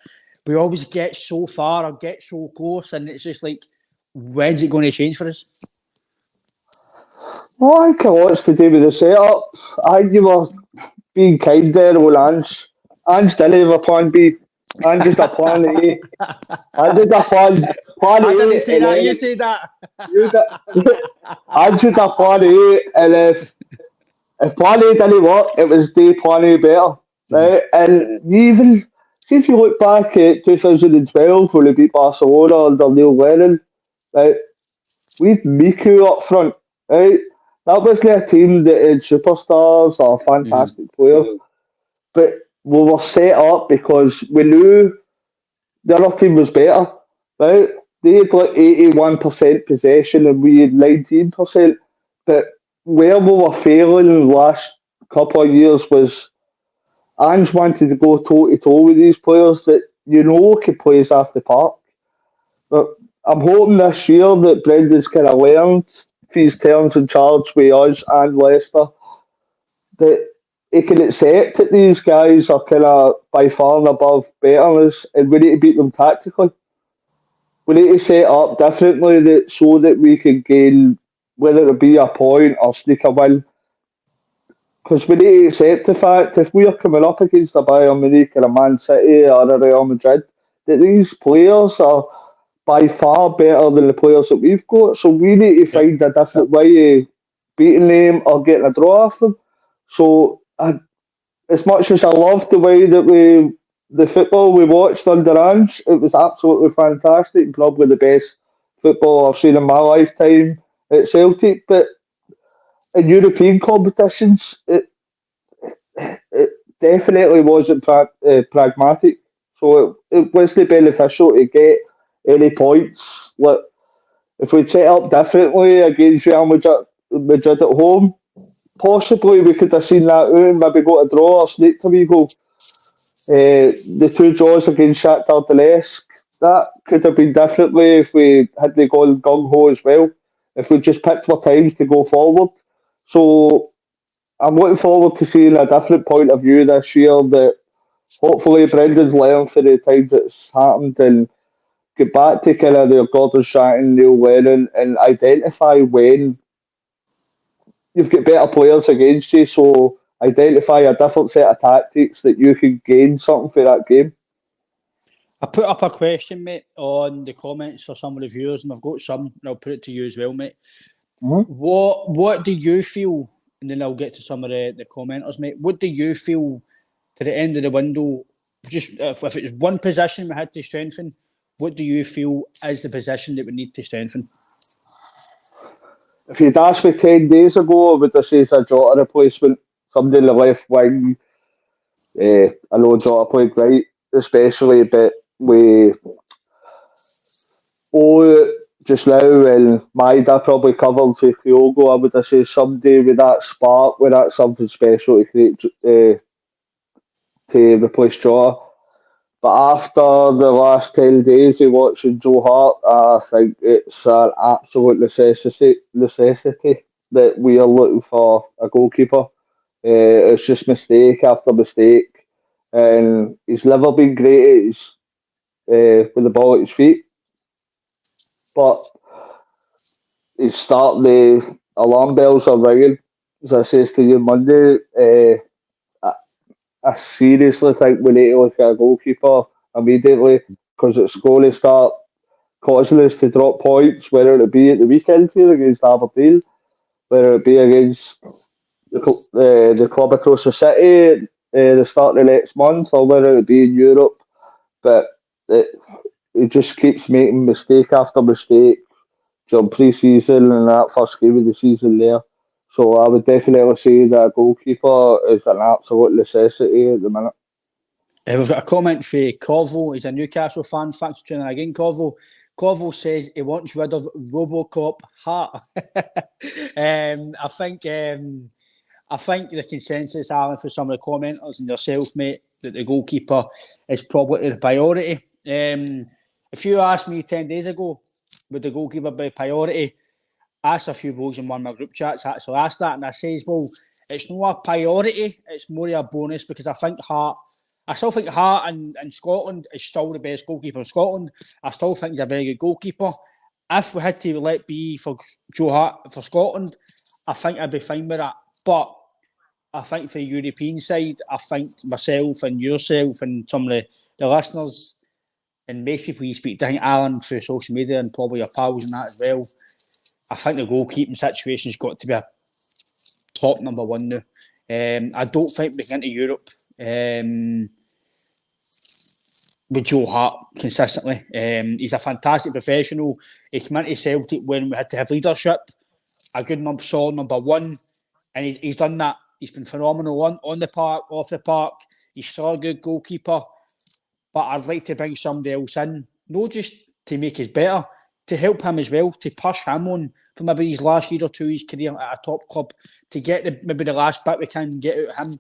we always get so far or get so close, and it's just like, when's it going to change for us? Well, I think a lot's to do with the setup. I think you were being kind there, old Ange. Ange didn't have a plan B. Ange had a plan A. Ange had a plan A. I didn't say that, you said that. Ange had a plan A, and if plan A didn't work, it was day plan A better. Right? And even, see if you look back at 2012 when we beat Barcelona under Neil Lennon, right? We had Miku up front, right? That wasn't a team that had superstars or fantastic players, but we were set up because we knew the other team was better, right? They had like 81% possession and we had 19%. But where we were failing in the last couple of years was Ange wanted to go toe to toe with these players that could play us off the park. But I'm hoping this year that Brendan's kind of learned his terms in charge with us and Leicester that he can accept that these guys are kind of by far and above better than us and we need to beat them tactically. We need to set up differently so that we can gain, whether it be a point or sneak a win. Because we need to accept the fact if we are coming up against a Bayern Munich or a Man City or a Real Madrid, that these players are by far better than the players that we've got. So we need to Yep. find a different way of beating them or getting a draw off them. So as much as I loved the way that the football we watched under Ange, it was absolutely fantastic and probably the best football I've seen in my lifetime at Celtic. But in European competitions, it definitely wasn't pragmatic. So it wasn't beneficial to get any points. Like, if we set up differently against Real Madrid at home, possibly we could have seen that out and maybe got a draw or sneaked a wee goal. The two draws against Shakhtar Donetsk, that could have been differently if we had to go gung ho as well. If we just picked our times to go forward. So I'm looking forward to seeing a different point of view this year that hopefully Brendan's learned for the times it's happened and get back to kind of their Gordon Strachan, Neil Lennon and identify when you've got better players against you, so identify a different set of tactics that you can gain something for that game. I put up a question, mate, on the comments for some of the viewers, and I've got some, and I'll put it to you as well, mate. Mm-hmm. What do you feel, and then I'll get to some of the commenters, mate. What do you feel to the end of the window, just if it was one position we had to strengthen, what do you feel is the position that we need to strengthen? If you'd asked me 10 days ago, I would have said a Jota replacement, somebody in the left wing. I know Jota played right, especially, but we just now and Maida probably covered with Kyogo. I would have said somebody with that spark, with that something special to create to replace Jota. But after the last 10 days of watching Joe Hart, I think it's an absolute necessity that we are looking for a goalkeeper. It's just mistake after mistake. And he's never been great at with the ball at his feet. But he's starting the alarm bells are ringing. As I says to you Monday, I seriously think we need to look at a goalkeeper immediately because it's going to start causing us to drop points, whether it be at the weekend here against Aberdeen, whether it be against the club across the city the start of the next month, or whether it be in Europe. But it just keeps making mistake after mistake during pre-season and that first game of the season there. So I would definitely say that a goalkeeper is an absolute necessity at the minute. We've got a comment for Corvo. He's a Newcastle fan. Thanks for tuning in again, Corvo. Corvo says he wants rid of Robocop Hart. I think the consensus, Alan, for some of the commenters and yourself, mate, that the goalkeeper is probably the priority. If you asked me 10 days ago, would the goalkeeper be a priority? I asked a few blokes in one of my group chats actually asked that, and I says, well, it's not a priority, it's more a bonus because I still think Hart in Scotland is still the best goalkeeper in Scotland. I still think he's a very good goalkeeper. If we had to let be for Joe Hart for Scotland, I think I'd be fine with that. But I think for the European side, I think myself and yourself and some of the listeners and most people you speak to, I think Alan through social media and probably your pals and that as well, I think the goalkeeping situation's got to be a top number one now. I don't think we can get into Europe with Joe Hart consistently. He's a fantastic professional. He came into Celtic when we had to have leadership, a good solid number one, and he's done that. He's been phenomenal on the park, off the park. He's still a good goalkeeper. but I'd like to bring somebody else in, not just to make us better, to help him as well, to push him on for maybe his last year or two of his career at a top club, to get maybe the last bit we can get out of him.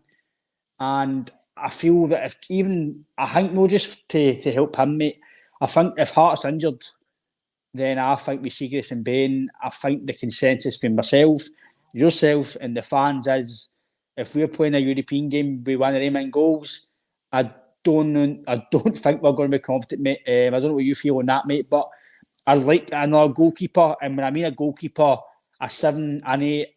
And I feel that I think not just to help him, mate, I think if Hart's injured, then I think with Seagrass and Bain, I think the consensus from myself, yourself, and the fans is if we're playing a European game with one of them in goals, I don't think we're going to be confident, mate. I don't know what you feel on that, mate, but I like another goalkeeper, and when I mean a goalkeeper, a 7, an 8,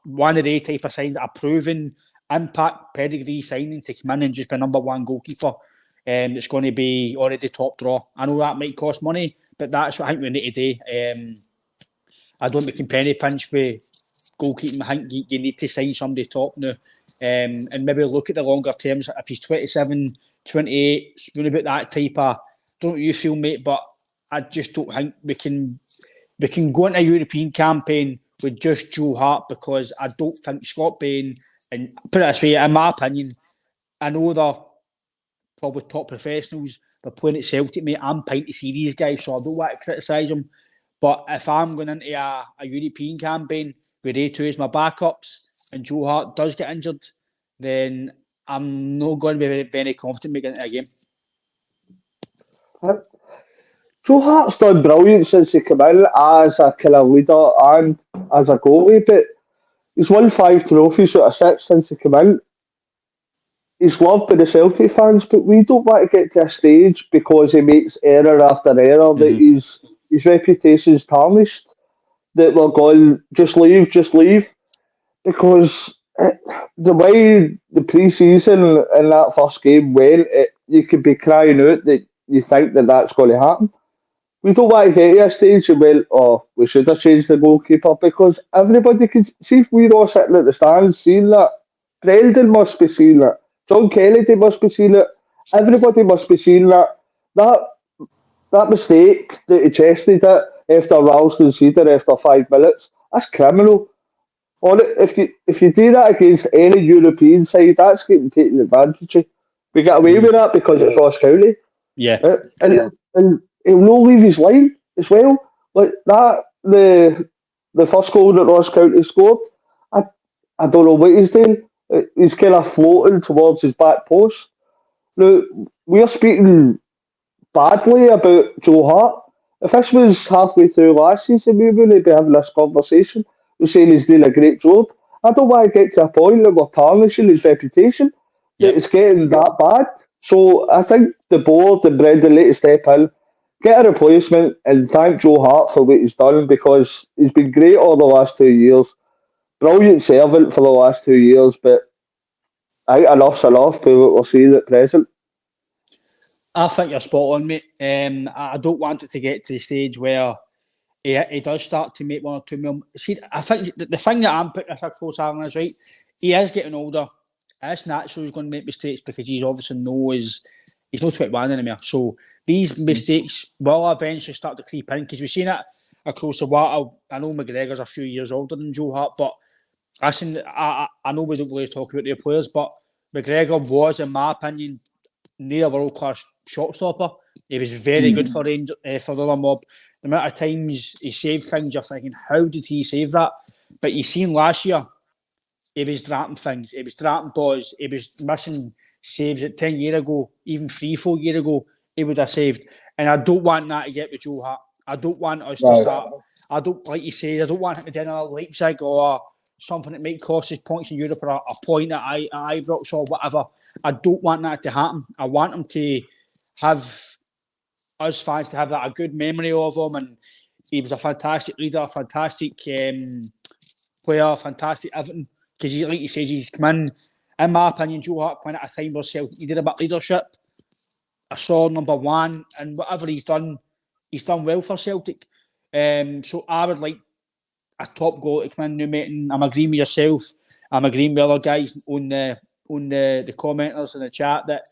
one of the type of signs, a proven impact pedigree signing to come in and just be number one goalkeeper. It's going to be already top draw. I know that might cost money, but that's what I think we need to do. I don't think we can penny pinch for goalkeeping. I think you need to sign somebody top now. And maybe look at the longer terms. If he's 27, 28, it's really about that type of, don't know what you feel, mate, but I just don't think we can go into a European campaign with just Joe Hart, because I don't think Scott Bain, and put it this way, in my opinion, I know they're probably top professionals, they're playing at Celtic, mate. I'm pint to see these guys, so I don't want to criticise them. But if I'm going into a European campaign with A2 as my backups and Joe Hart does get injured, then I'm not going to be very confident making it a game. Joe Hart's done brilliant since he came in as a kind of leader and as a goalie, but he's won 5 trophies out of 6 since he came in. He's loved by the Celtic fans, but we don't want to get to a stage because he makes error after error that his reputation's tarnished, that we're going, just leave. Because the way the pre-season in that first game went, you could be crying out that you think that that's going to happen. We don't want to get to a stage where, we should have changed the goalkeeper, because everybody can see if we're all sitting at the stands seeing that. Brendan must be seeing it. John Kennedy must be seeing it. Everybody must be seeing that. That mistake that he chested it after Ralls conceded after 5 minutes, that's criminal. Or if you do that against any European side, that's getting taken advantage of. We get away with that because it's Ross County. Yeah. And he'll not leave his line as well. Like that, the first goal that Ross County scored, I don't know what he's doing. He's kind of floating towards his back post. Now, we're speaking badly about Joe Hart. If this was halfway through last season, we wouldn't be having this conversation. We're saying he's doing a great job. I don't want to get to a point that we're tarnishing his reputation, that it's getting that bad. So I think the board and Brendan need to step in, get a replacement, and thank Joe Hart for what he's done, because he's been great all the last 2 years. Brilliant servant for the last 2 years, but I think enough's enough for what we're seeing at present. I think you're spot on, mate. I don't want it to get to the stage where he does start to make 1 or 2 million. See, I think the thing that I'm putting across Alan is right. He is getting older. It's natural he's going to make mistakes, because he's obviously he's not 21 anymore. So these mistakes will eventually start to creep in, because we've seen it across the water. I know McGregor's a few years older than Joe Hart, but I know we don't really talk about their players, but McGregor was, in my opinion, near a world-class shot stopper. He was very good for the other mob. The amount of times he saved things, you're thinking, how did he save that? But you seen last year, he was dropping things. He was dropping balls. He was missing saves that 10 years ago, even 3-4 years ago, he would have saved. And I don't want that to get with Joe Hart. I don't want us to start. I don't, like you say, I don't want him to do another Leipzig or something that might cost us points in Europe, or a point at Ibrox or whatever. I don't want that to happen. I want him to have, us fans to have that a good memory of him. And he was a fantastic leader, fantastic player, fantastic everything. Because, like you says, he's come in my opinion, Joe Hart went at a time where Celtic needed a bit of leadership, a solid number one, and whatever he's done well for Celtic. So I would like a top goal to come in now, mate. And I'm agreeing with yourself. I'm agreeing with other guys on the commenters in the chat that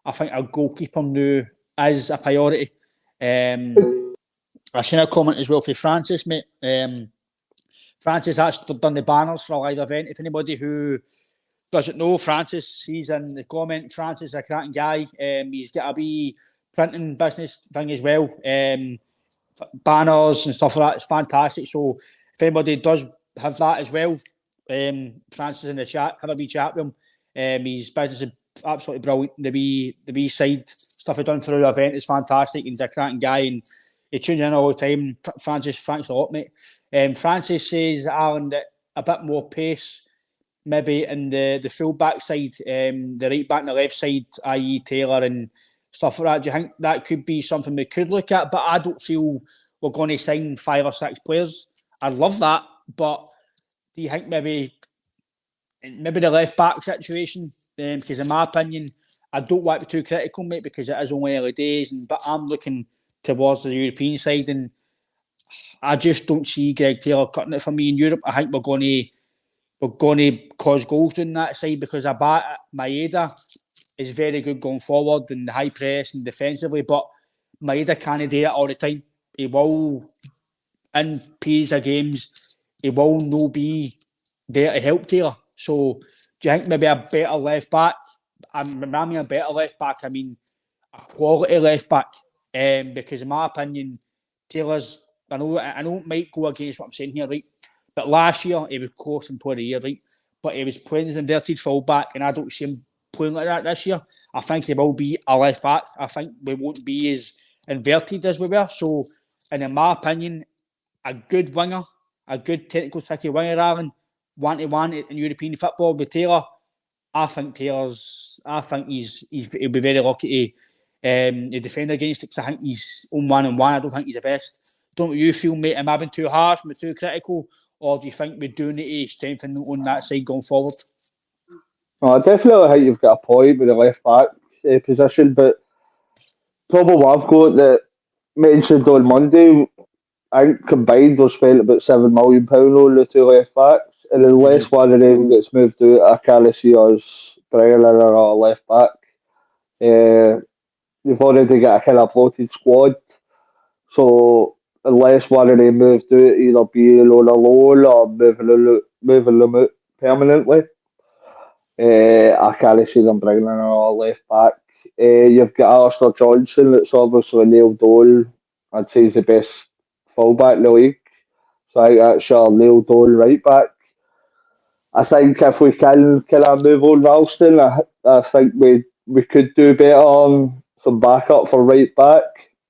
I think a goalkeeper now is a priority. I've seen a comment as well for Francis, mate. Francis actually done the banners for a live event. If anybody who Does it know Francis? He's in the comment. Francis is a cracking guy. He's got a wee printing business thing as well. Banners and stuff like that. It's fantastic. So if anybody does have that as well, Francis in the chat, have a wee chat with him. His business is absolutely brilliant. The wee side stuff he done for the event is fantastic. He's a cracking guy and he tunes in all the time. Francis, thanks a lot, mate. Francis says, Alan, that a bit more pace maybe in the full back side, the right back and the left side, i.e. Taylor and stuff like that. Do you think that could be something we could look at? But I don't feel we're going to sign 5 or 6 players. I'd love that, but do you think maybe the left back situation? Because in my opinion, I don't want to be too critical, mate, because it is only early days. But I'm looking towards the European side, and I just don't see Greg Taylor cutting it for me in Europe. I think we're going to cause goals doing that side because I bet Maeda is very good going forward and the high press and defensively, but Maeda can't do it all the time. He will, in periods of games, he will not be there to help Taylor. So do you think maybe a better left back? I mean a better left back, I mean a quality left back. Because in my opinion, Taylor's, I know it might go against what I'm saying here, right? But last year, he was close in player of the year, right? But he was playing as an inverted fullback, and I don't see him playing like that this year. I think he will be a left back. I think we won't be as inverted as we were. So, and in my opinion, a good winger, a good technical tricky winger, Aaron, 1-to-1 in European football with Taylor. I think he'll be very lucky to defend against it because I think he's on 1-on-1. I don't think he's the best. Don't you feel, mate? Am I being too harsh? Am I too critical? Or do you think we do need to strengthen on that side going forward? I definitely think you've got a point with the left back position, but problem I've got that mentioned on Monday, I think combined we've spent about £7 million on the 2 left backs, and unless one of them gets moved out, I can't see us bringing in a left back. You've already got a kind of bloated squad, so unless one of them moves out, either being on a loan or moving them out permanently, I can't see them bringing in a left back. You've got Alistair Johnson, that's obviously nailed on. I'd say he's the best fullback in the league. So I think that's your nailed on right back. I think if we can kind of move on Ralston, I think we could do better on some backup for right back.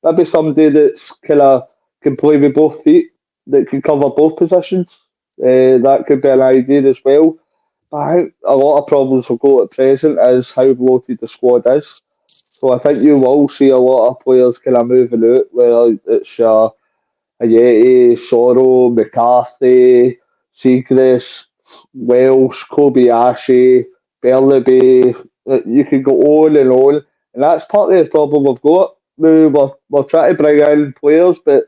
Maybe somebody that's kind of can play with both feet, that can cover both positions. That could be an idea as well. But I think a lot of problems we've got at present is how bloated the squad is. So I think you will see a lot of players kind of moving out, whether it's Ayeti, Soro, McCarthy, Seacrest, Welsh, Kobayashi, Bernabe. You could go on, and that's part of the problem we've got. Now we're trying to bring in players, but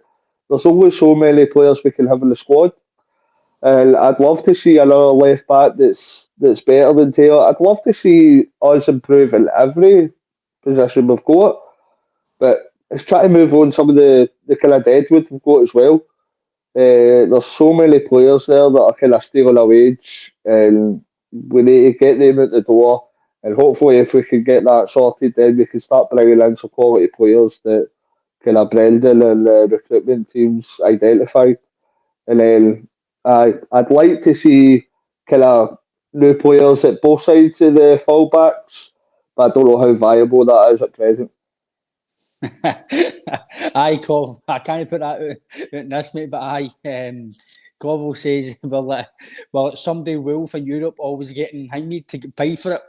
there's only so many players we can have in the squad. And I'd love to see another left back that's better than Taylor. I'd love to see us improve in every position we've got, but it's trying to move on some of the kind of deadwood we've got as well. There's so many players there that are kind of still on a wage, and we need to get them out the door. And hopefully, if we can get that sorted, then we can start bringing in some quality players that kind of Brendan and the recruitment teams identified. And then I'd like to see kind of new players at both sides of the fullbacks, but I don't know how viable that is at present. Aye, Cov. I can't put that out in this, mate, but aye. Covell says, well, it's somebody Wolf in Europe always getting hanged to get paid for it.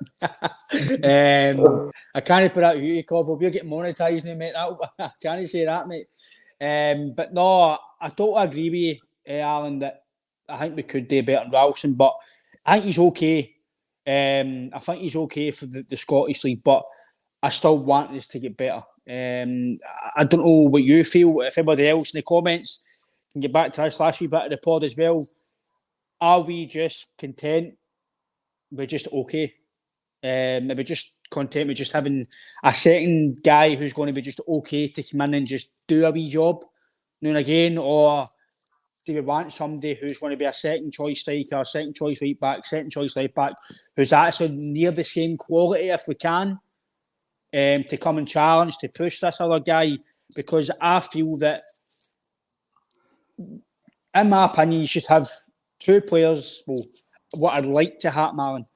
I can't put that out you, Covell. We're getting monetised now, mate. I can't say that, mate. But no, I totally agree with you, Alan, that I think we could do better than Ralston, but I think he's okay. I think he's okay for the Scottish League, but I still want us to get better. I don't know what you feel. If anybody else in the comments can get back to this last wee bit of the pod as well. Are we just content with just okay? Are we just content with just having a second guy who's going to be just okay to come in and just do a wee job now and again? Or do we want somebody who's going to be a second choice striker, second choice right back, second choice left back, who's actually near the same quality if we can, to come and challenge, to push this other guy? Because I feel that, in my opinion, you should have two players. Well, what I'd like to happen, Alan,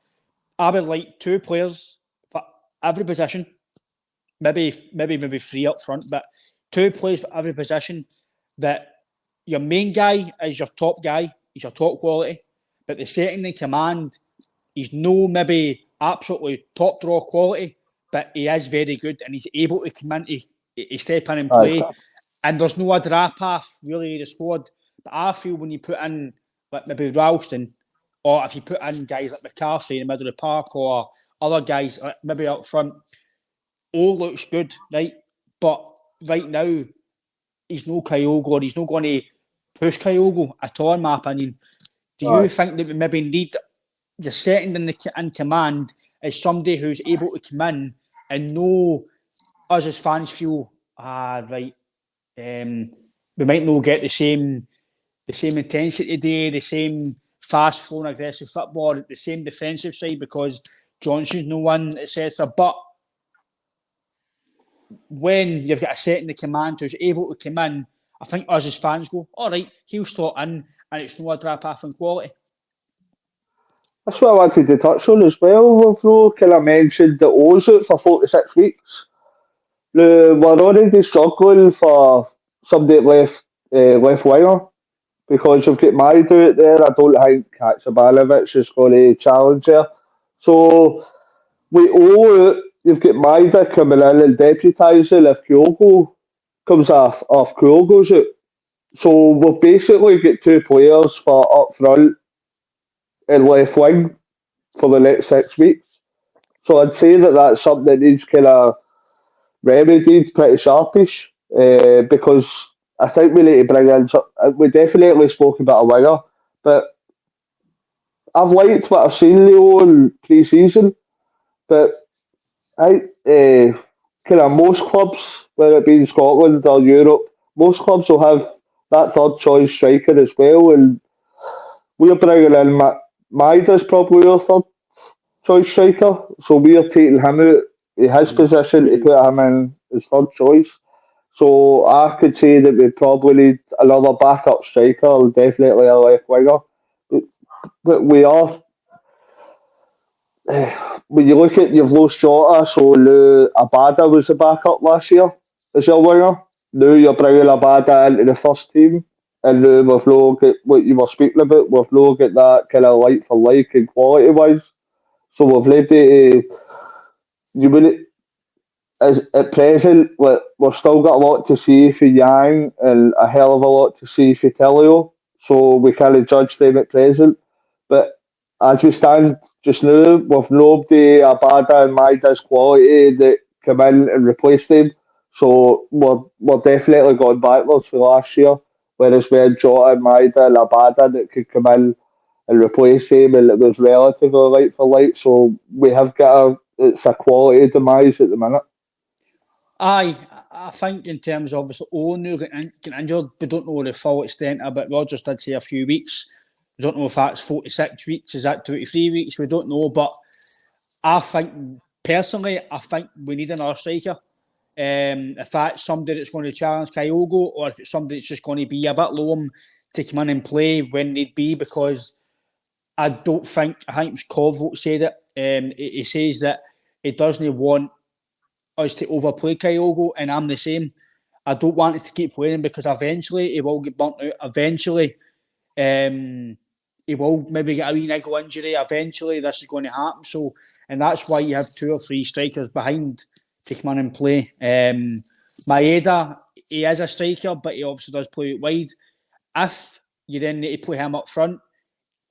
I would like two players for every position. Maybe three up front, but two players for every position. That your main guy is your top guy, he's your top quality, but the second in command, he's no maybe absolutely top draw quality, but he is very good and he's able to come in, to step in and play. And there's no other path really in the squad. But I feel when you put in like maybe Ralston, or if you put in guys like McCarthy in the middle of the park, or other guys like maybe up front, all looks good, right? But right now, he's no Kyogo, or he's not going to push Kyogo at all, in my opinion. Do you think that we maybe need your second in command is somebody who's able to come in and know us as fans feel, right, we might not get the same intensity today, the same fast flowing aggressive football, the same defensive side because Johnson's no one, etc. But when you've got a second in command who's able to come in, I think us as fans go, all right, he'll slot in and it's no drop off in quality. That's what I wanted to touch on as well. We've no kind of mentioned the O's out for 4 to 6 weeks. We're already struggling for somebody left winger because you've got Maida out there. I don't think Haksabanovic is going to challenge her. So we owe it. You've got Maida coming in and deputising if Kyogo comes off Kyogo's out. So we've basically got two players for up front and left wing for the next 6 weeks. So I'd say that that's something that needs kind of remedied pretty sharpish because I think we need to bring in. We definitely spoke about a winger, but I've liked what I've seen Leo in pre-season, but I kind of most clubs, whether it be in Scotland or Europe, most clubs will have that third choice striker as well, and we're bringing in Maida's probably our third choice striker, so we're taking him out of his position to put him in as third choice. So I could say that we probably need another backup striker, definitely a left winger. But we are, when you look at, you've lost Jota, so now Abada was the backup last year as your winger. Now you're bringing Abada into the first team, and now we've no got what you were speaking about, we've no got that kind of like for like and quality wise. So we've left it to, you wouldn't, as at present, we've still got a lot to see for Yang and a hell of a lot to see for Telio, so we can't judge them at present. But as we stand just now, we've nobody Abada and Maida's quality that come in and replace them. So we're definitely going backwards for last year, whereas we had Jota and Maida and Abada that could come in and replace him, and it was relatively light for light. So we have got it's a quality demise at the minute. Aye, I think in terms of obviously O'Neill getting injured, we don't know the full extent of it. Rogers did say a few weeks. We don't know if that's 46 weeks, is that 23 weeks? We don't know. But I think, personally, we need another striker. If that's somebody that's going to challenge Kyogo, or if it's somebody that's just going to be a bit low to come in and play when need be, because I think it was Cov said it. He says that he doesn't want us to overplay Kyogo, and I'm the same. I don't want us to keep playing because eventually he will get burnt out. Eventually, he will maybe get a wee niggle injury. Eventually, this is going to happen. So, and that's why you have 2 or 3 strikers behind to come in and play. Maeda, he is a striker, but he obviously does play it wide. If you then need to play him up front,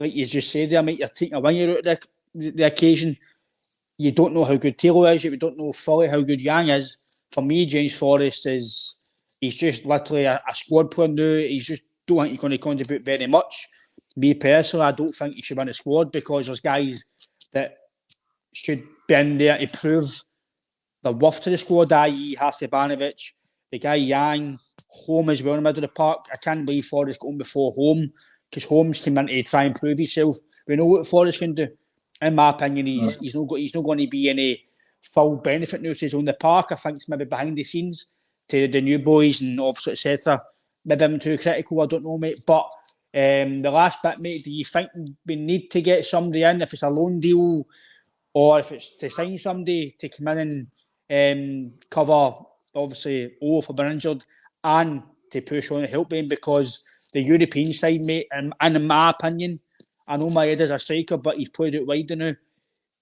like you just said there, mate, you're taking a winger out of the occasion. You don't know how good Taylor is. You don't know fully how good Yang is. For me, James Forrest he's just literally a squad player now. He's just don't think he's going to contribute very much. Me personally, I don't think he should be in the squad because there's guys that should be in there to prove the worth to the squad, i.e. Haksabanovic, the guy Yang, home as well in the middle of the park. I can't believe Forrest going before home, because home's came in to try and prove himself. We know what Forrest can do. In my opinion, he's not going to be any full benefit now to his own the park. I think it's maybe behind the scenes to the new boys and officers, etc. Maybe I'm too critical, I don't know, mate. But the last bit, mate, do you think we need to get somebody in, if it's a loan deal or if it's to sign somebody to come in and cover, obviously, for being injured and to push on and help him? Because the European side, mate, and in my opinion, I know my head is a striker, but he's played out wide now.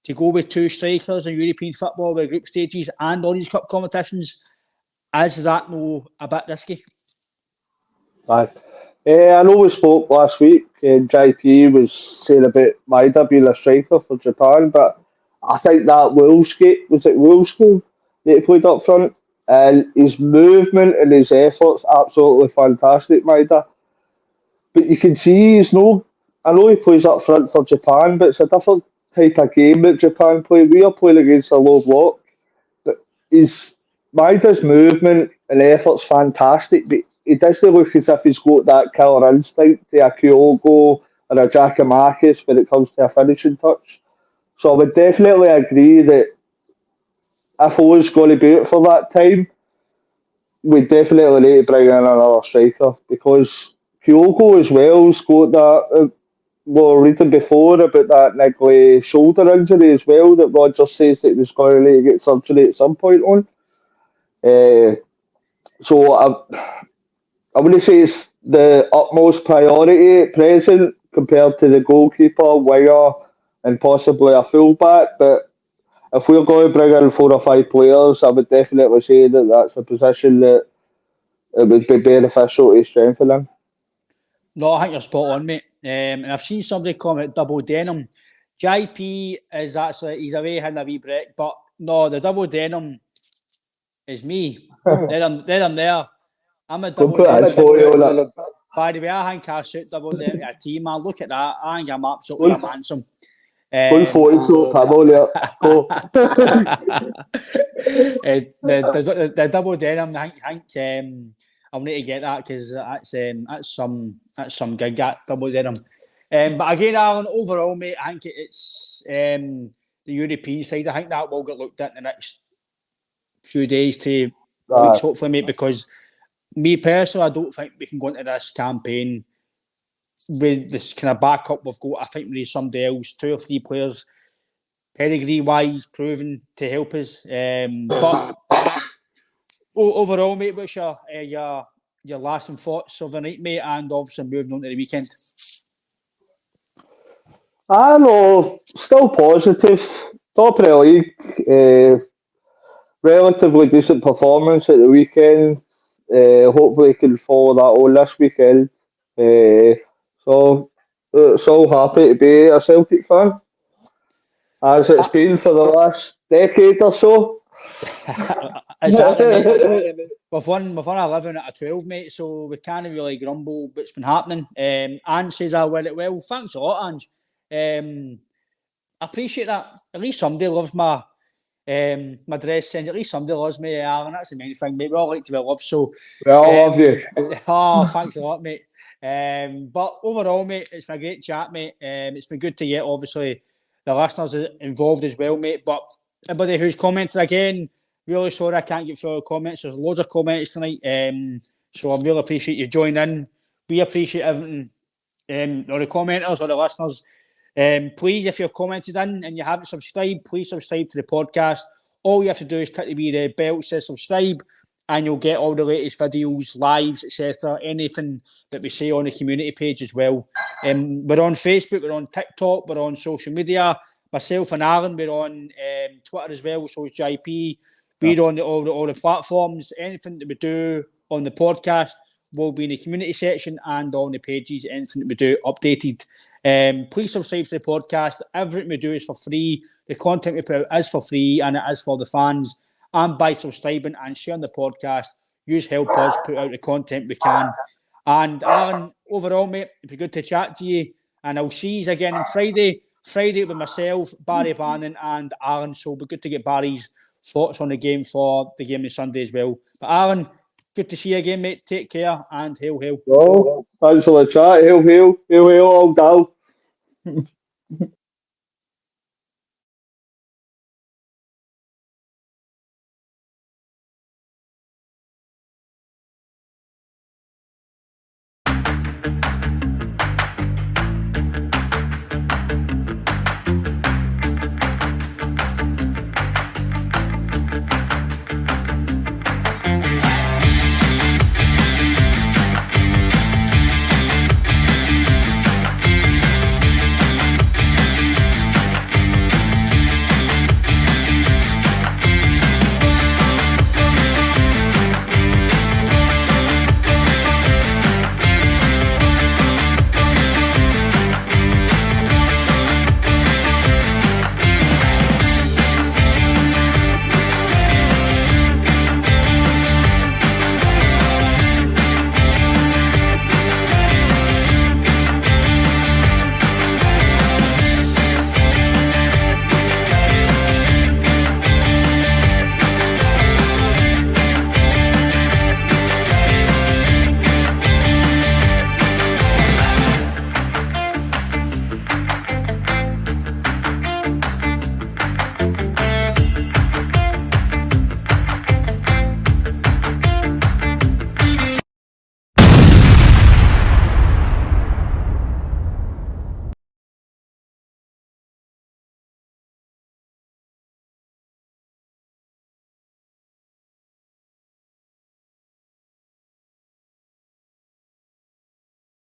To go with 2 strikers in European football with group stages and all these cup competitions, is that no a bit risky? Aye. I know we spoke last week, and JP was saying about Maida being a striker for Japan, but I think that Wolski that he played up front, and his movement and his efforts absolutely fantastic, Maida. But you can see he's no. I know he plays up front for Japan, but it's a different type of game that Japan play. We are playing against a low block. But his Maida's movement and effort's fantastic, but he doesn't look as if he's got that killer instinct to a Kyogo or a Giacomakis when it comes to a finishing touch. So I would definitely agree that if I was going to do it for that time, we definitely need to bring in another striker, because Kyogo as well has got that. We were reading before about that niggly shoulder injury as well that Rodgers says that he was going to need to get surgery at some point on. So I wouldn't say it's the utmost priority at present compared to the goalkeeper, winger, and possibly a fullback. But if we're going to bring in 4 or 5 players, I would definitely say that that's a position that it would be beneficial to strengthen in. No, I think you're spot on, mate. And I've seen somebody comment double denim. JP is actually, he's away having a wee break, but no, the double denim is me. There I'm there. I'm a double denim. By the way, I think I shoot double denim to a team, man. Look at that. I think I'm absolutely handsome. Full photo, the double denim, I think I'll need to get that, because that's some gig, that double denim. But again, Alan, overall, mate, I think it's the European side. I think that will get looked at in the next few days to weeks, hopefully, mate. Because me personally, I don't think we can go into this campaign with this kind of backup we've got. I think we need somebody else, 2 or 3 players, pedigree-wise, proven to help us. But overall, mate, what's your lasting thoughts of the night, mate, and obviously moving on to the weekend? I know, still positive. Top of the league, relatively decent performance at the weekend. Hopefully, can follow that on this weekend. So happy to be a Celtic fan, as it's been for the last decade or so. Exactly, mate. We've won 11 out of 12, mate, so we can't really grumble what's been happening. Ange says I wear it well. Thanks a lot, Ange. I appreciate that. At least somebody loves my dress sense. At least somebody loves me, Alan. That's the main thing, mate. We all like to be loved, so... We all love you. Oh, thanks a lot, mate. But overall, mate, it's been a great chat, mate. It's been good to get, obviously, the listeners involved as well, mate. But everybody who's commented again, really sorry I can't get through all the comments. There's loads of comments tonight. So I really appreciate you joining in. We appreciate everything, or the commenters or the listeners. Please, if you've commented in and you haven't subscribed, please subscribe to the podcast. All you have to do is click the bell that says subscribe, and you'll get all the latest videos, lives, etc. Anything that we say on the community page as well. We're on Facebook, we're on TikTok, we're on social media. Myself and Alan, we're on Twitter as well, so is JP. We're on all the platforms. Anything that we do on the podcast will be in the community section and on the pages. Anything that we do updated. Please subscribe to the podcast. Everything we do is for free. The content we put out is for free, and it is for the fans. And by subscribing and sharing the podcast, you help us put out the content we can. And Alan, overall, mate, it'd be good to chat to you. And I'll see you again on Friday. Friday with myself, Barry Bannon, and Alan. So it'll be good to get Barry's thoughts on the game for the game on Sunday as well. But Alan, Good to see you again, mate. Take care and hail, hail. Well, thanks for the chat. Hail, hail, hail, hail, all down.